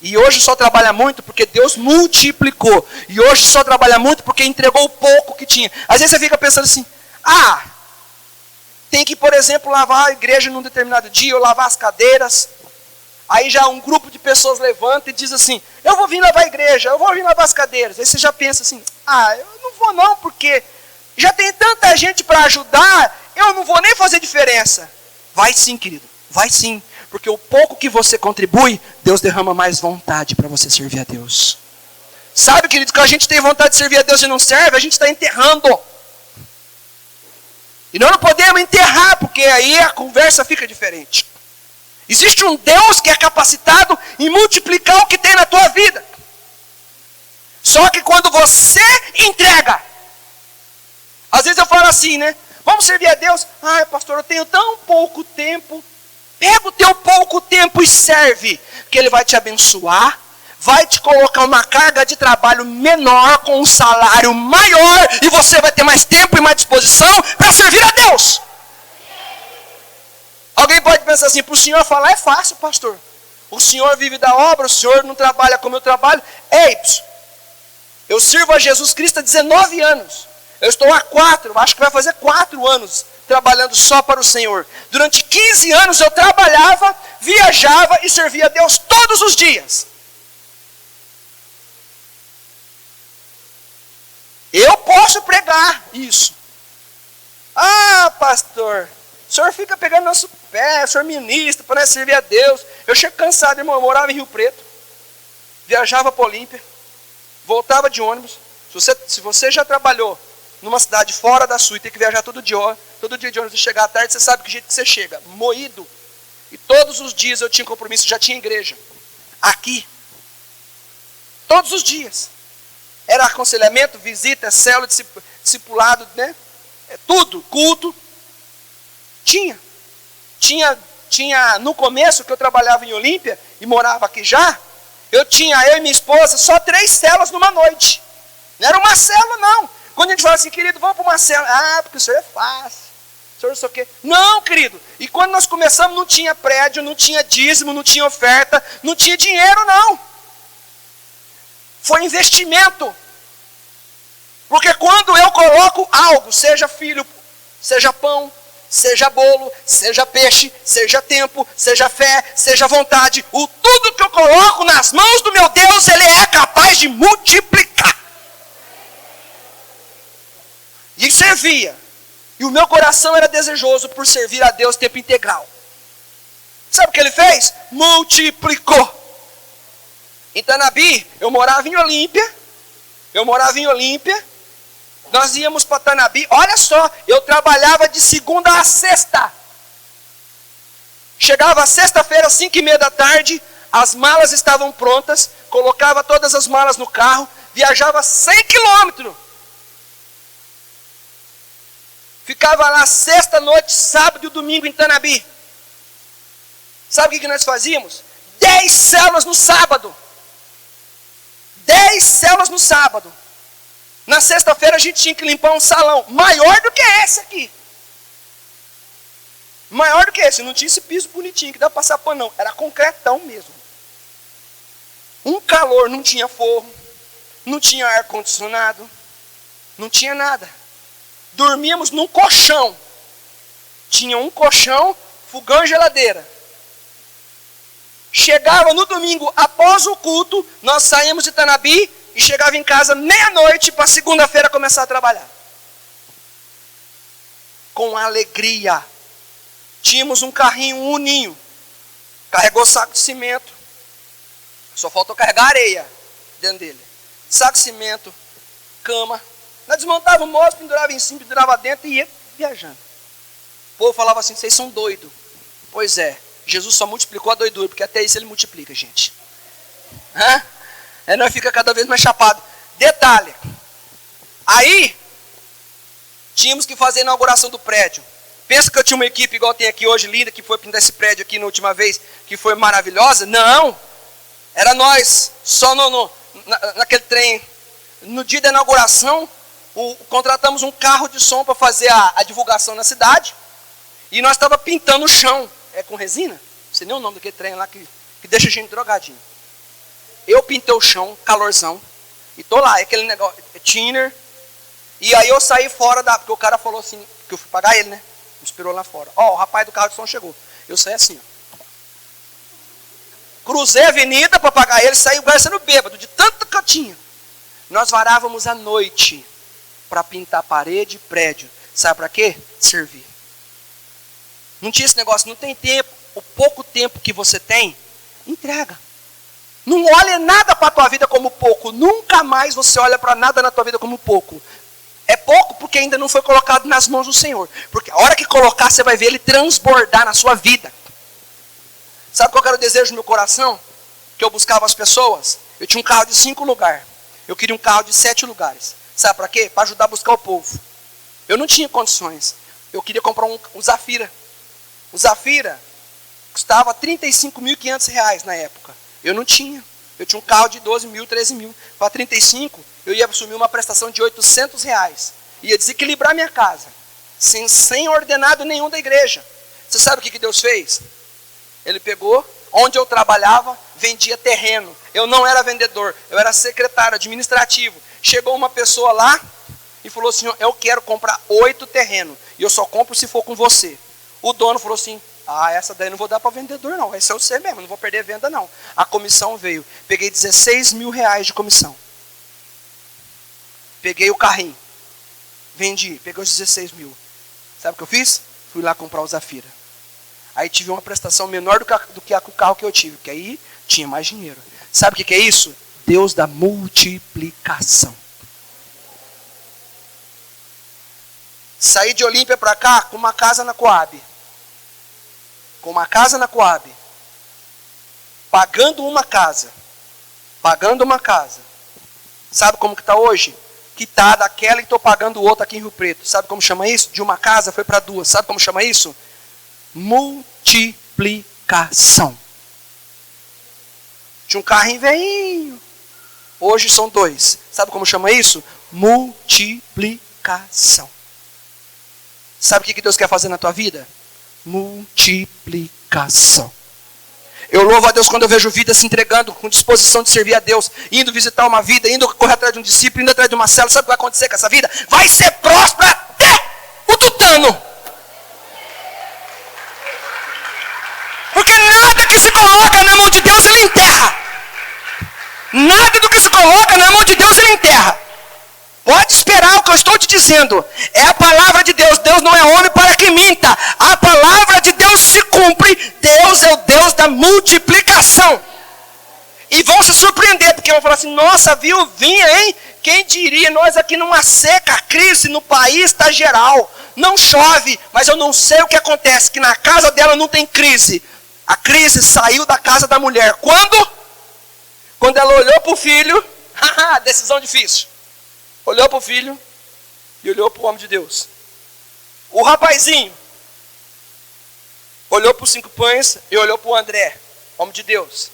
E hoje só trabalha muito porque Deus multiplicou. E hoje só trabalha muito porque entregou o pouco que tinha. Às vezes você fica pensando assim, tem que, por exemplo, lavar a igreja num determinado dia, ou lavar as cadeiras. Aí já um grupo de pessoas levanta e diz assim, eu vou vir lavar a igreja, eu vou vir lavar as cadeiras. Aí você já pensa assim, eu não vou não, porque já tem tanta gente para ajudar, eu não vou nem fazer diferença. Vai sim, querido, vai sim. Porque o pouco que você contribui, Deus derrama mais vontade para você servir a Deus. Sabe, querido, que a gente tem vontade de servir a Deus e não serve, a gente está enterrando. E nós não podemos enterrar, porque aí a conversa fica diferente. Existe um Deus que é capacitado em multiplicar o que tem na tua vida. Só que quando você entrega, às vezes eu falo assim, né? Vamos servir a Deus? Pastor, eu tenho tão pouco tempo. Pega o teu pouco tempo e serve, que Ele vai te abençoar, vai te colocar uma carga de trabalho menor, com um salário maior, e você vai ter mais tempo e mais disposição para servir a Deus. Alguém pode pensar assim, para o senhor falar é fácil, pastor. O senhor vive da obra, o senhor não trabalha como eu trabalho. Eu sirvo a Jesus Cristo há 19 anos. Eu estou há 4, acho que vai fazer 4 anos, trabalhando só para o Senhor. Durante 15 anos eu trabalhava, viajava e servia a Deus todos os dias. Eu posso pregar isso. Pastor, o senhor fica pegando nosso pé, o senhor ministra para nós servir a Deus. Eu chego cansado, irmão, eu morava em Rio Preto, viajava para Olímpia, voltava de ônibus. Se você já trabalhou numa cidade fora da sua e tem que viajar todo dia de ônibus e chegar à tarde, você sabe que jeito que você chega, moído. E todos os dias eu tinha compromisso, já tinha igreja. Aqui. Todos os dias. Era aconselhamento, visita, célula, discipulado, né? tudo, culto. Tinha no começo, que eu trabalhava em Olímpia e morava aqui já, eu e minha esposa, só 3 células numa noite. Não era uma célula, não. Quando a gente fala assim, querido, vamos para uma célula. Ah, porque o senhor é fácil. O senhor não sei o quê. Não, querido. E quando nós começamos, não tinha prédio, não tinha dízimo, não tinha oferta, não tinha dinheiro, não. Foi investimento. Porque quando eu coloco algo, seja filho, seja pão, seja bolo, seja peixe, seja tempo, seja fé, seja vontade, tudo que eu coloco nas mãos do meu Deus, Ele é capaz de multiplicar. E servia. E o meu coração era desejoso por servir a Deus tempo integral. Sabe o que Ele fez? Multiplicou. Em Tanabi, eu morava em Olímpia. Nós íamos para Tanabi. Olha só, eu trabalhava de segunda a sexta. Chegava sexta-feira, 5:30 da tarde, as malas estavam prontas, colocava todas as malas no carro, viajava 100 quilômetros. Ficava lá sexta noite, sábado e domingo em Tanabi. Sabe o que nós fazíamos? 10 células no sábado. 10 células no sábado. Na sexta-feira a gente tinha que limpar um salão maior do que esse aqui. Maior do que esse. Não tinha esse piso bonitinho que dá para passar pano, não. Era concretão mesmo. Um calor, não tinha forro, não tinha ar-condicionado, não tinha nada. Dormíamos num colchão. Tinha um colchão, fogão e geladeira. Chegava no domingo, após o culto, nós saímos de Tanabi e chegava em casa meia-noite para segunda-feira começar a trabalhar. Com alegria. Tínhamos um carrinho, um uninho. Carregou saco de cimento. Só faltou carregar areia dentro dele. Saco de cimento, cama. Nós desmontávamos o moço, pendurava em cima, pendurava dentro e ia viajando. O povo falava assim, vocês são doidos. Pois é, Jesus só multiplicou a doidura, porque até isso Ele multiplica, gente. Aí nós fica cada vez mais chapado. Detalhe, aí tínhamos que fazer a inauguração do prédio. Pensa que eu tinha uma equipe igual tem aqui hoje, linda, que foi pintar esse prédio aqui na última vez, que foi maravilhosa? Não, era nós, só naquele trem. No dia da inauguração, contratamos um carro de som para fazer a divulgação na cidade. E nós estávamos pintando o chão. É com resina? Não sei nem o nome daquele trem lá que deixa a gente drogadinho. Eu pintei o chão, calorzão. E tô lá, aquele negócio, thinner. E aí eu saí fora porque o cara falou assim, que eu fui pagar ele, né? Me esperou lá fora. Ó, o rapaz do carro de som chegou. Eu saí assim, ó. Cruzei a avenida para pagar ele, saí parecendo bêbado, de tanto que eu tinha. Nós varávamos à noite para pintar parede e prédio. Sabe para quê? Servir. Não tinha esse negócio, não tem tempo. O pouco tempo que você tem, entrega. Não olhe nada para a tua vida como pouco. Nunca mais você olha para nada na tua vida como pouco. É pouco porque ainda não foi colocado nas mãos do Senhor. Porque a hora que colocar, você vai ver Ele transbordar na sua vida. Sabe qual era o desejo do meu coração? Que eu buscava as pessoas? Eu tinha um carro de 5 lugares. Eu queria um carro de 7 lugares. Sabe para quê? Para ajudar a buscar o povo. Eu não tinha condições. Eu queria comprar um Zafira. O Zafira custava R$35.500 na época. Eu não tinha. Eu tinha um carro de 12 mil, 13 mil. Para 35, eu ia assumir uma prestação de R$800. Ia desequilibrar minha casa. Sem ordenado nenhum da igreja. Você sabe o que Deus fez? Ele pegou, onde eu trabalhava, vendia terreno. Eu não era vendedor, eu era secretário administrativo. Chegou uma pessoa lá e falou assim, eu quero comprar 8 terrenos. E eu só compro se for com você. O dono falou assim, essa daí não vou dar para vendedor não, esse é você mesmo, não vou perder venda não. A comissão veio, peguei R$16 mil de comissão. Peguei o carrinho, vendi, peguei os 16 mil. Sabe o que eu fiz? Fui lá comprar o Zafira. Aí tive uma prestação menor do que o carro que eu tive, porque aí tinha mais dinheiro. Sabe o que é isso? Deus da multiplicação. Saí de Olímpia para cá com uma casa na Coab. Pagando uma casa. Sabe como que está hoje? quitada aquela e estou pagando outra aqui em Rio Preto. Sabe como chama isso? De uma casa foi para duas. Sabe como chama isso? Multiplicação. Tinha um carrinho velhinho. Hoje são dois. Sabe como chama isso? Multiplicação. Sabe o que Deus quer fazer na tua vida? Multiplicação. Eu louvo a Deus quando eu vejo vida se entregando com disposição de servir a Deus, indo visitar uma vida, indo correr atrás de um discípulo, indo atrás de uma célula. Sabe o que vai acontecer com essa vida? Vai ser próspera até o tutano. Porque nada que se coloca na mão de Deus, Ele enterra. Nada do que se coloca na mão de Deus, Ele enterra. Pode esperar o que eu estou te dizendo. É a palavra de Deus. Deus não é homem para que minta. A palavra de Deus se cumpre. Deus é o Deus da multiplicação. E vão se surpreender, porque vão falar assim, nossa, viu, vinha, hein? Quem diria, nós aqui numa seca, a crise no país está geral. Não chove, mas eu não sei o que acontece, que na casa dela não tem crise. A crise saiu da casa da mulher. Quando? Quando ela olhou para o filho, decisão difícil. Olhou para o filho e olhou para o homem de Deus. O rapazinho olhou para os 5 pães e olhou para o André, homem de Deus.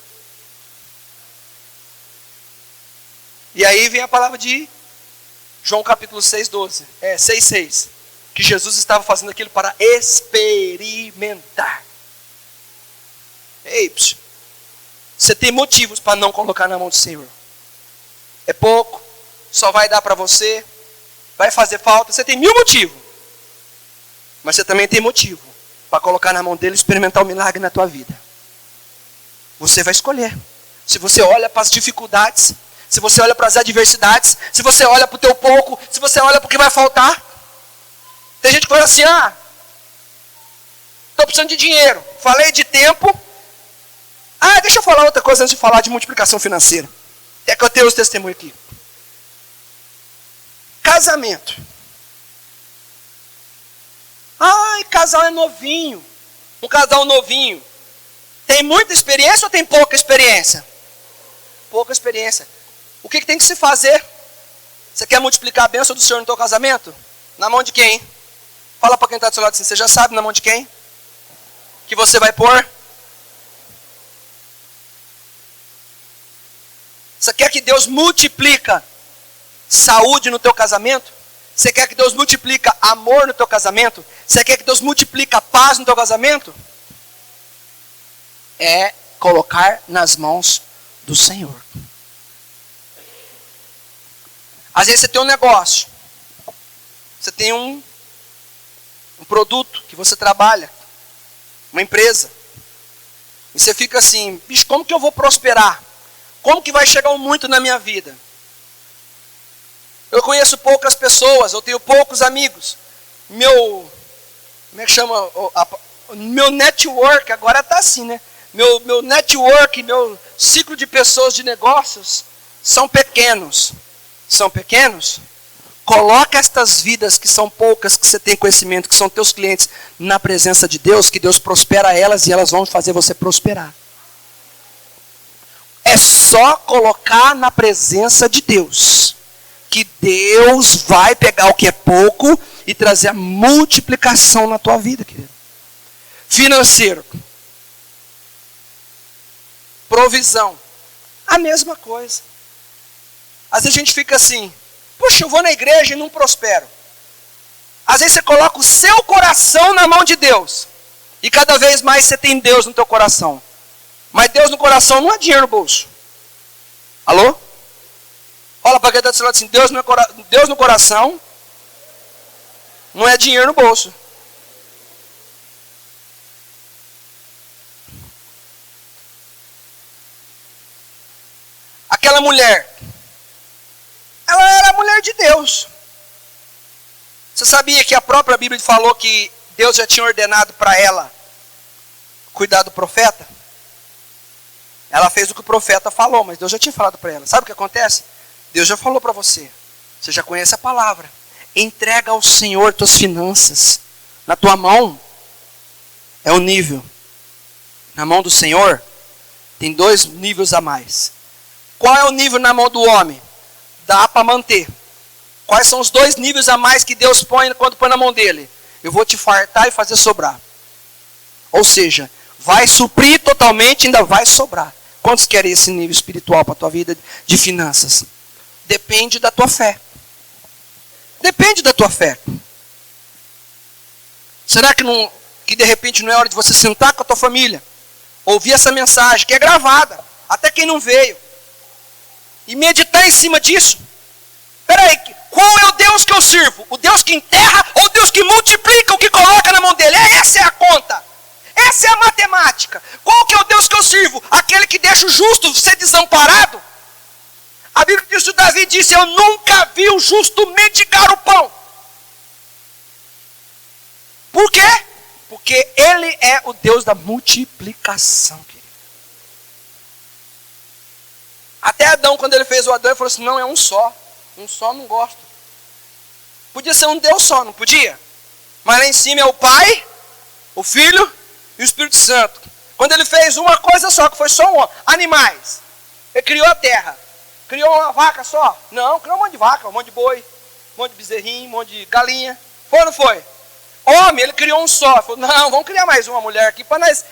E aí vem a palavra de João capítulo 6:12. 6:6. Que Jesus estava fazendo aquilo para experimentar. Ei, você tem motivos para não colocar na mão do Senhor. É pouco, só vai dar para você, vai fazer falta. Você tem 1000 motivos. Mas você também tem motivo para colocar na mão dele e experimentar o milagre na tua vida. Você vai escolher. Se você olha para as dificuldades, se você olha para as adversidades, se você olha para o teu pouco, se você olha para o que vai faltar. Tem gente que fala assim, estou precisando de dinheiro. Falei de tempo. Deixa eu falar outra coisa antes de falar de multiplicação financeira. É que eu tenho os testemunhos aqui. Casamento. Casal é novinho. Um casal novinho. Tem muita experiência ou tem pouca experiência? Pouca experiência. O que tem que se fazer? Você quer multiplicar a bênção do Senhor no teu casamento? Na mão de quem? Fala para quem está do seu lado assim, você já sabe na mão de quem? Que você vai pôr? Você quer que Deus multiplica saúde no teu casamento? Você quer que Deus multiplica amor no teu casamento? Você quer que Deus multiplica paz no teu casamento? É colocar nas mãos do Senhor. Às vezes você tem um negócio. Você tem um produto que você trabalha. Uma empresa. E você fica assim, bicho, como que eu vou prosperar? Como que vai chegar muito na minha vida? Eu conheço poucas pessoas, eu tenho poucos amigos. Meu network, agora está assim, né? Meu network, meu ciclo de pessoas de negócios são pequenos. São pequenos? Coloca estas vidas que são poucas, que você tem conhecimento, que são teus clientes, na presença de Deus, que Deus prospera elas e elas vão fazer você prosperar. É só colocar na presença de Deus, que Deus vai pegar o que é pouco e trazer a multiplicação na tua vida, querido. Financeiro. Provisão. A mesma coisa. Às vezes a gente fica assim, puxa, eu vou na igreja e não prospero. Às vezes você coloca o seu coração na mão de Deus. E cada vez mais você tem Deus no teu coração. Mas Deus no coração não é dinheiro no bolso. Alô? Olha para quem está do seu lado assim, Deus no coração não é dinheiro no bolso. Aquela mulher, ela era a mulher de Deus. Você sabia que a própria Bíblia falou que Deus já tinha ordenado para ela cuidar do profeta? Ela fez o que o profeta falou, mas Deus já tinha falado para ela. Sabe o que acontece? Deus já falou para você. Você já conhece a palavra. Entrega ao Senhor tuas finanças. Na tua mão é um nível. Na mão do Senhor tem 2 níveis a mais. Qual é o nível na mão do homem? Dá para manter. Quais são os 2 níveis a mais que Deus põe quando põe na mão dele? Eu vou te fartar e fazer sobrar. Ou seja, vai suprir totalmente e ainda vai sobrar. Quantos querem esse nível espiritual para a tua vida de finanças? Depende da tua fé. Depende da tua fé. Será que de repente não é hora de você sentar com a tua família? Ouvir essa mensagem que é gravada, até quem não veio. E meditar em cima disso. Peraí, qual é o Deus que eu sirvo? O Deus que enterra ou o Deus que multiplica o que coloca na mão dele? Essa é a conta. Essa é a matemática. Qual que é o Deus que eu sirvo? Aquele que deixa o justo ser desamparado? A Bíblia diz que Davi disse, eu nunca vi o justo mendigar o pão. Por quê? Porque ele é o Deus da multiplicação, querido. Até Adão, quando ele fez o Adão, ele falou assim, não, é um só. Um só não gosto. Podia ser um Deus só, não podia? Mas lá em cima é o Pai, o Filho e o Espírito Santo. Quando ele fez uma coisa só, que foi só um homem. Animais. Ele criou a terra. Criou uma vaca só? Não, criou um monte de vaca, um monte de boi, um monte de bezerrinho, um monte de galinha. Foi ou não foi? Homem, ele criou um só. Ele falou, não, vamos criar mais uma mulher aqui para nós.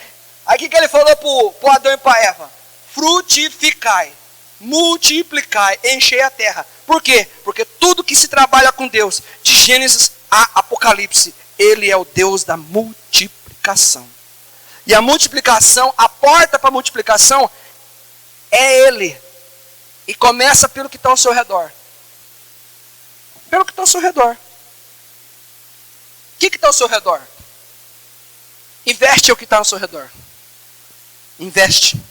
Aí o que ele falou para Adão e para Eva? Frutificai, multiplicai, enchei a terra. Por quê? Porque tudo que se trabalha com Deus, de Gênesis a Apocalipse, ele é o Deus da multiplicação. E a multiplicação, a porta para a multiplicação é ele. E começa pelo que está ao seu redor. Pelo que está ao seu redor. O que está ao seu redor? Investe o que está ao seu redor. Investe.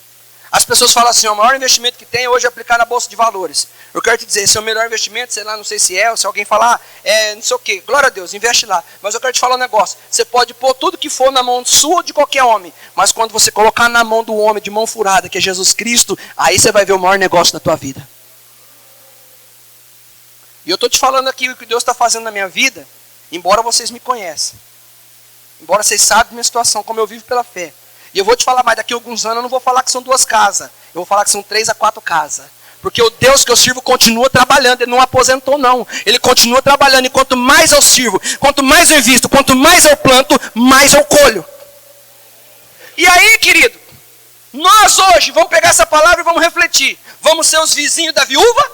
As pessoas falam assim, o maior investimento que tem hoje é aplicar na Bolsa de Valores. Eu quero te dizer, esse é o melhor investimento, sei lá, não sei se é, ou se alguém falar, não sei o quê. Glória a Deus, investe lá. Mas eu quero te falar um negócio. Você pode pôr tudo que for na mão sua ou de qualquer homem. Mas quando você colocar na mão do homem de mão furada, que é Jesus Cristo, aí você vai ver o maior negócio da tua vida. E eu estou te falando aqui o que Deus está fazendo na minha vida, embora vocês me conheçam. Embora vocês sabem minha situação, como eu vivo pela fé. E eu vou te falar mais, daqui a alguns anos eu não vou falar que são 2 casas. Eu vou falar que são 3 a 4 casas. Porque o Deus que eu sirvo continua trabalhando. Ele não aposentou não. Ele continua trabalhando. E quanto mais eu sirvo, quanto mais eu invisto, quanto mais eu planto, mais eu colho. E aí, querido, nós hoje vamos pegar essa palavra e vamos refletir. Vamos ser os vizinhos da viúva?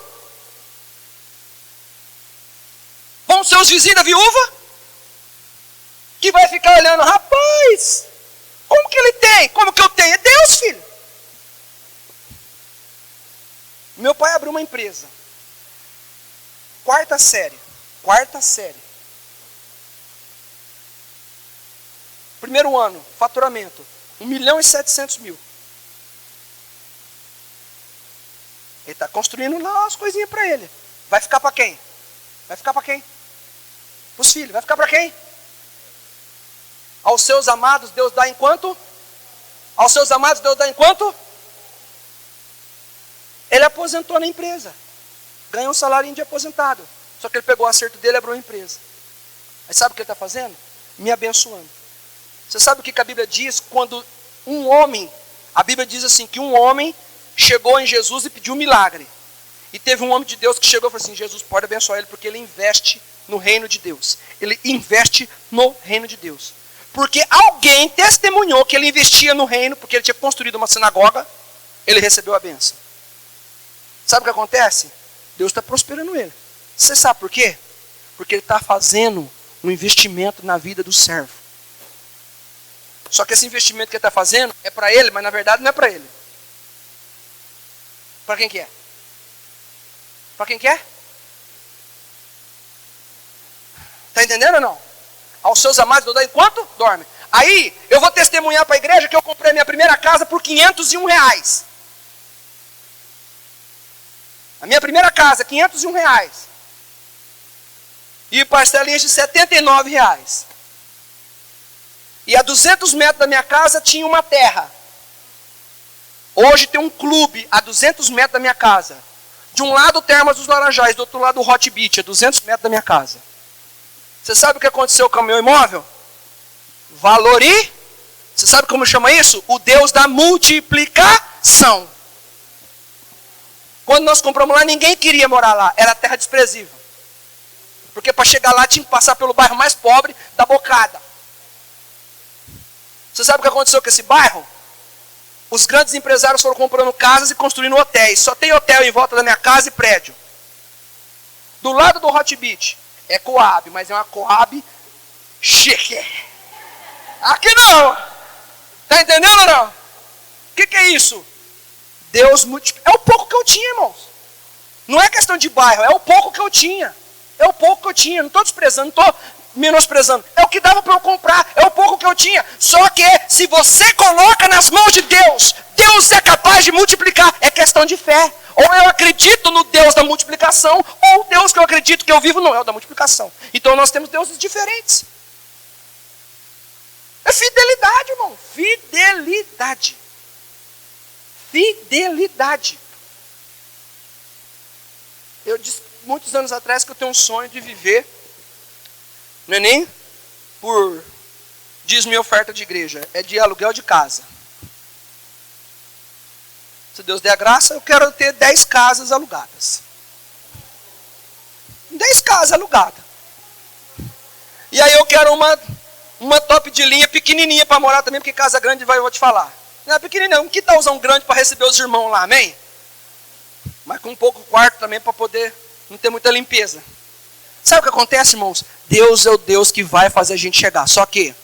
Vamos ser os vizinhos da viúva? Que vai ficar olhando, rapaz... Como que ele tem? Como que eu tenho? É Deus, filho. Meu pai abriu uma empresa. Quarta série. Primeiro ano, faturamento. 1.700.000. Ele está construindo lá as coisinhas para ele. Vai ficar para quem? Vai ficar para quem? Para os filhos. Vai ficar para quem? Aos seus amados Deus dá enquanto? Aos seus amados Deus dá enquanto? Ele aposentou na empresa. Ganhou um salário de aposentado. Só que ele pegou o acerto dele e abriu uma empresa. Aí sabe o que ele está fazendo? Me abençoando. Você sabe o que a Bíblia diz? Quando um homem, a Bíblia diz assim, que um homem chegou em Jesus e pediu um milagre. E teve um homem de Deus que chegou e falou assim, Jesus pode abençoar ele porque ele investe no reino de Deus. Ele investe no reino de Deus. Porque alguém testemunhou que ele investia no reino, porque ele tinha construído uma sinagoga, ele recebeu a bênção. Sabe o que acontece? Deus está prosperando ele. Você sabe por quê? Porque ele está fazendo um investimento na vida do servo. Só que esse investimento que ele está fazendo é para ele, mas na verdade não é para ele. Para quem que é? Para quem que é? Está entendendo ou não? Aos seus amados, Deus dá enquanto dorme. Aí, eu vou testemunhar para a igreja que eu comprei minha primeira casa por R$501. A minha primeira casa, R$501. E parcelinhas de R$79. E a 200 metros da minha casa tinha uma terra. Hoje tem um clube a 200 metros da minha casa. De um lado, Termas dos Laranjais, do outro lado, o Hot Beach, a 200 metros da minha casa. Você sabe o que aconteceu com o meu imóvel? Você sabe como chama isso? O Deus da multiplicação. Quando nós compramos lá, ninguém queria morar lá. Era terra desprezível. Porque para chegar lá tinha que passar pelo bairro mais pobre da Bocada. Você sabe o que aconteceu com esse bairro? Os grandes empresários foram comprando casas e construindo hotéis. Só tem hotel em volta da minha casa e prédio. Do lado do Hot Beach é Coab, mas é uma Coab chique. Aqui não. Tá entendendo ou não? O que é isso? Deus multiplica. É o pouco que eu tinha, irmãos. Não é questão de bairro, é o pouco que eu tinha. É o pouco que eu tinha. Não estou desprezando, não estou menosprezando. É o que dava para eu comprar, é o pouco que eu tinha. Só que se você coloca nas mãos de Deus, Deus é capaz de multiplicar. É questão de fé. Ou eu acredito no Deus da multiplicação, ou o Deus que eu acredito que eu vivo não é o da multiplicação. Então nós temos deuses diferentes. É fidelidade, irmão. Fidelidade. Fidelidade. Eu disse muitos anos atrás que eu tenho um sonho de viver, não é nem por dízimo e oferta de igreja, é de aluguel de casa. Se Deus der a graça, eu quero ter 10 casas alugadas. 10 casas alugadas. E aí eu quero uma top de linha pequenininha para morar também, porque casa grande eu vou te falar. Não é pequenininha, um quintalzão grande para receber os irmãos lá, amém? Mas com um pouco quarto também para poder não ter muita limpeza. Sabe o que acontece, irmãos? Deus é o Deus que vai fazer a gente chegar. Só que,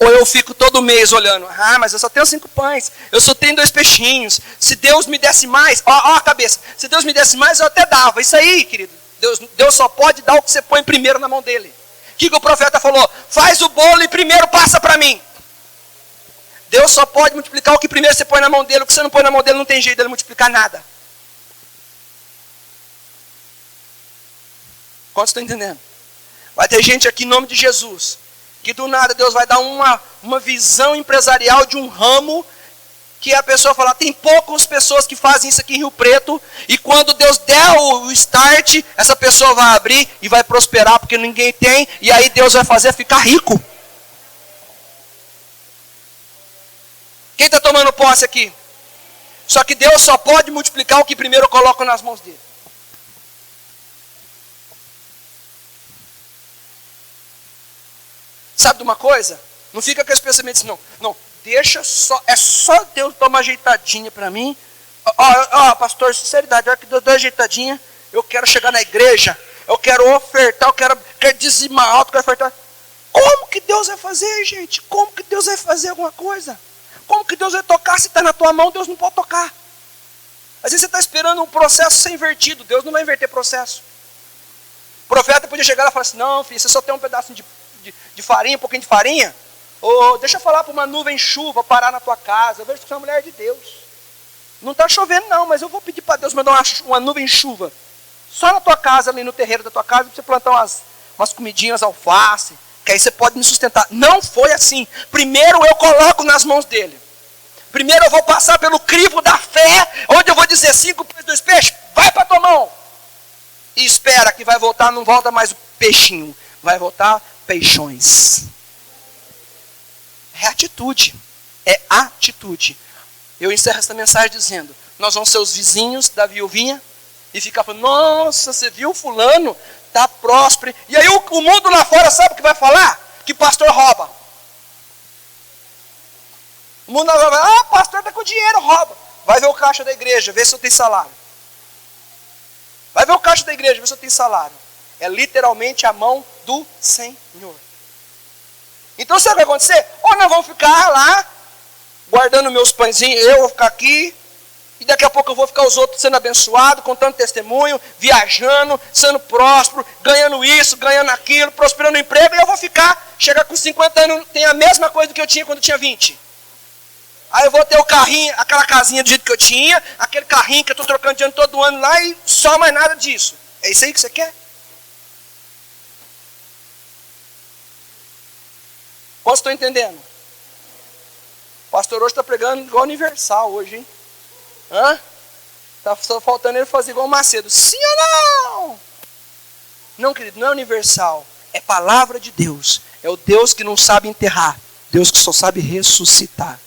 ou eu fico todo mês olhando, mas eu só tenho 5 pães, eu só tenho 2 peixinhos. Se Deus me desse mais, ó a cabeça, se Deus me desse mais, eu até dava. Isso aí, querido, Deus só pode dar o que você põe primeiro na mão dele. O que o profeta falou? Faz o bolo e primeiro passa para mim. Deus só pode multiplicar o que primeiro você põe na mão dele. O que você não põe na mão dele não tem jeito dele multiplicar nada. Quantos estão entendendo? Vai ter gente aqui em nome de Jesus, que do nada Deus vai dar uma visão empresarial de um ramo, que a pessoa fala, tem poucas pessoas que fazem isso aqui em Rio Preto, e quando Deus der o start, essa pessoa vai abrir e vai prosperar, porque ninguém tem, e aí Deus vai fazer ficar rico. Quem está tomando posse aqui? Só que Deus só pode multiplicar o que primeiro eu coloco nas mãos dele. Sabe de uma coisa? Não fica com esse pensamento assim, não, deixa só, é só Deus dar uma ajeitadinha para mim. Pastor, sinceridade, olha que Deus dá uma ajeitadinha, eu quero chegar na igreja, eu quero ofertar, eu quero dizimar alto, eu quero ofertar. Como que Deus vai fazer, gente? Como que Deus vai fazer alguma coisa? Como que Deus vai tocar? Se está na tua mão, Deus não pode tocar. Às vezes você está esperando um processo ser invertido, Deus não vai inverter processo. O profeta podia chegar lá e falar assim, não filho, você só tem um pedaço de farinha, um pouquinho de farinha, ou deixa eu falar para uma nuvem chuva parar na tua casa. Eu vejo que você é uma mulher de Deus. Não está chovendo não, mas eu vou pedir para Deus mandar uma nuvem chuva só na tua casa, ali no terreiro da tua casa, para você plantar umas comidinhas, alface, que aí você pode me sustentar. Não foi assim. Primeiro eu coloco nas mãos dele. Primeiro eu vou passar pelo crivo da fé, onde eu vou dizer 5 pães, 2 peixes, vai para tua mão. E espera que vai voltar, não volta mais o peixinho, vai voltar peixões. É atitude. É atitude. Eu encerro essa mensagem dizendo, nós vamos ser os vizinhos da viuvinha e ficar falando, nossa, você viu fulano? Está próspero. E aí o mundo lá fora sabe o que vai falar? Que pastor rouba. O mundo lá fora vai, pastor está com dinheiro, rouba. Vai ver o caixa da igreja, vê se eu tenho salário. Vai ver o caixa da igreja, vê se eu tenho salário. É literalmente a mão do Senhor. Então sabe o que vai acontecer? Ou nós vamos ficar lá, guardando meus pãezinhos, eu vou ficar aqui, e daqui a pouco eu vou ficar os outros sendo abençoados, contando testemunho, viajando, sendo próspero, ganhando isso, ganhando aquilo, prosperando no emprego, e eu vou chegar com 50 anos, tem a mesma coisa do que eu tinha quando eu tinha 20. Aí eu vou ter o carrinho, aquela casinha do jeito que eu tinha, aquele carrinho que eu estou trocando de ano todo ano lá, e só mais nada disso. É isso aí que você quer? Quantos estão entendendo? O pastor hoje está pregando igual Universal hoje, hein? Está só faltando ele fazer igual o Macedo. Sim ou não? Não, querido, não é Universal. É palavra de Deus. É o Deus que não sabe enterrar. Deus que só sabe ressuscitar.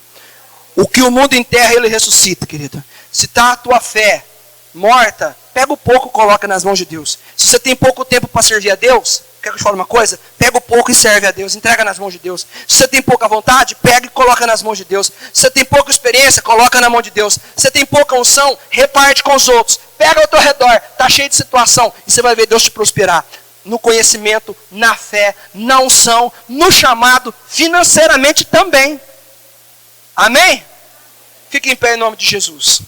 O que o mundo enterra, ele ressuscita, querido. Se está a tua fé morta, pega o pouco e coloca nas mãos de Deus. Se você tem pouco tempo para servir a Deus, quer que eu te fale uma coisa? Pega o pouco e serve a Deus, entrega nas mãos de Deus. Se você tem pouca vontade, pega e coloca nas mãos de Deus. Se você tem pouca experiência, coloca na mão de Deus. Se você tem pouca unção, reparte com os outros. Pega ao teu redor, está cheio de situação, e você vai ver Deus te prosperar. No conhecimento, na fé, na unção, no chamado, financeiramente também. Amém? Fique em pé em nome de Jesus.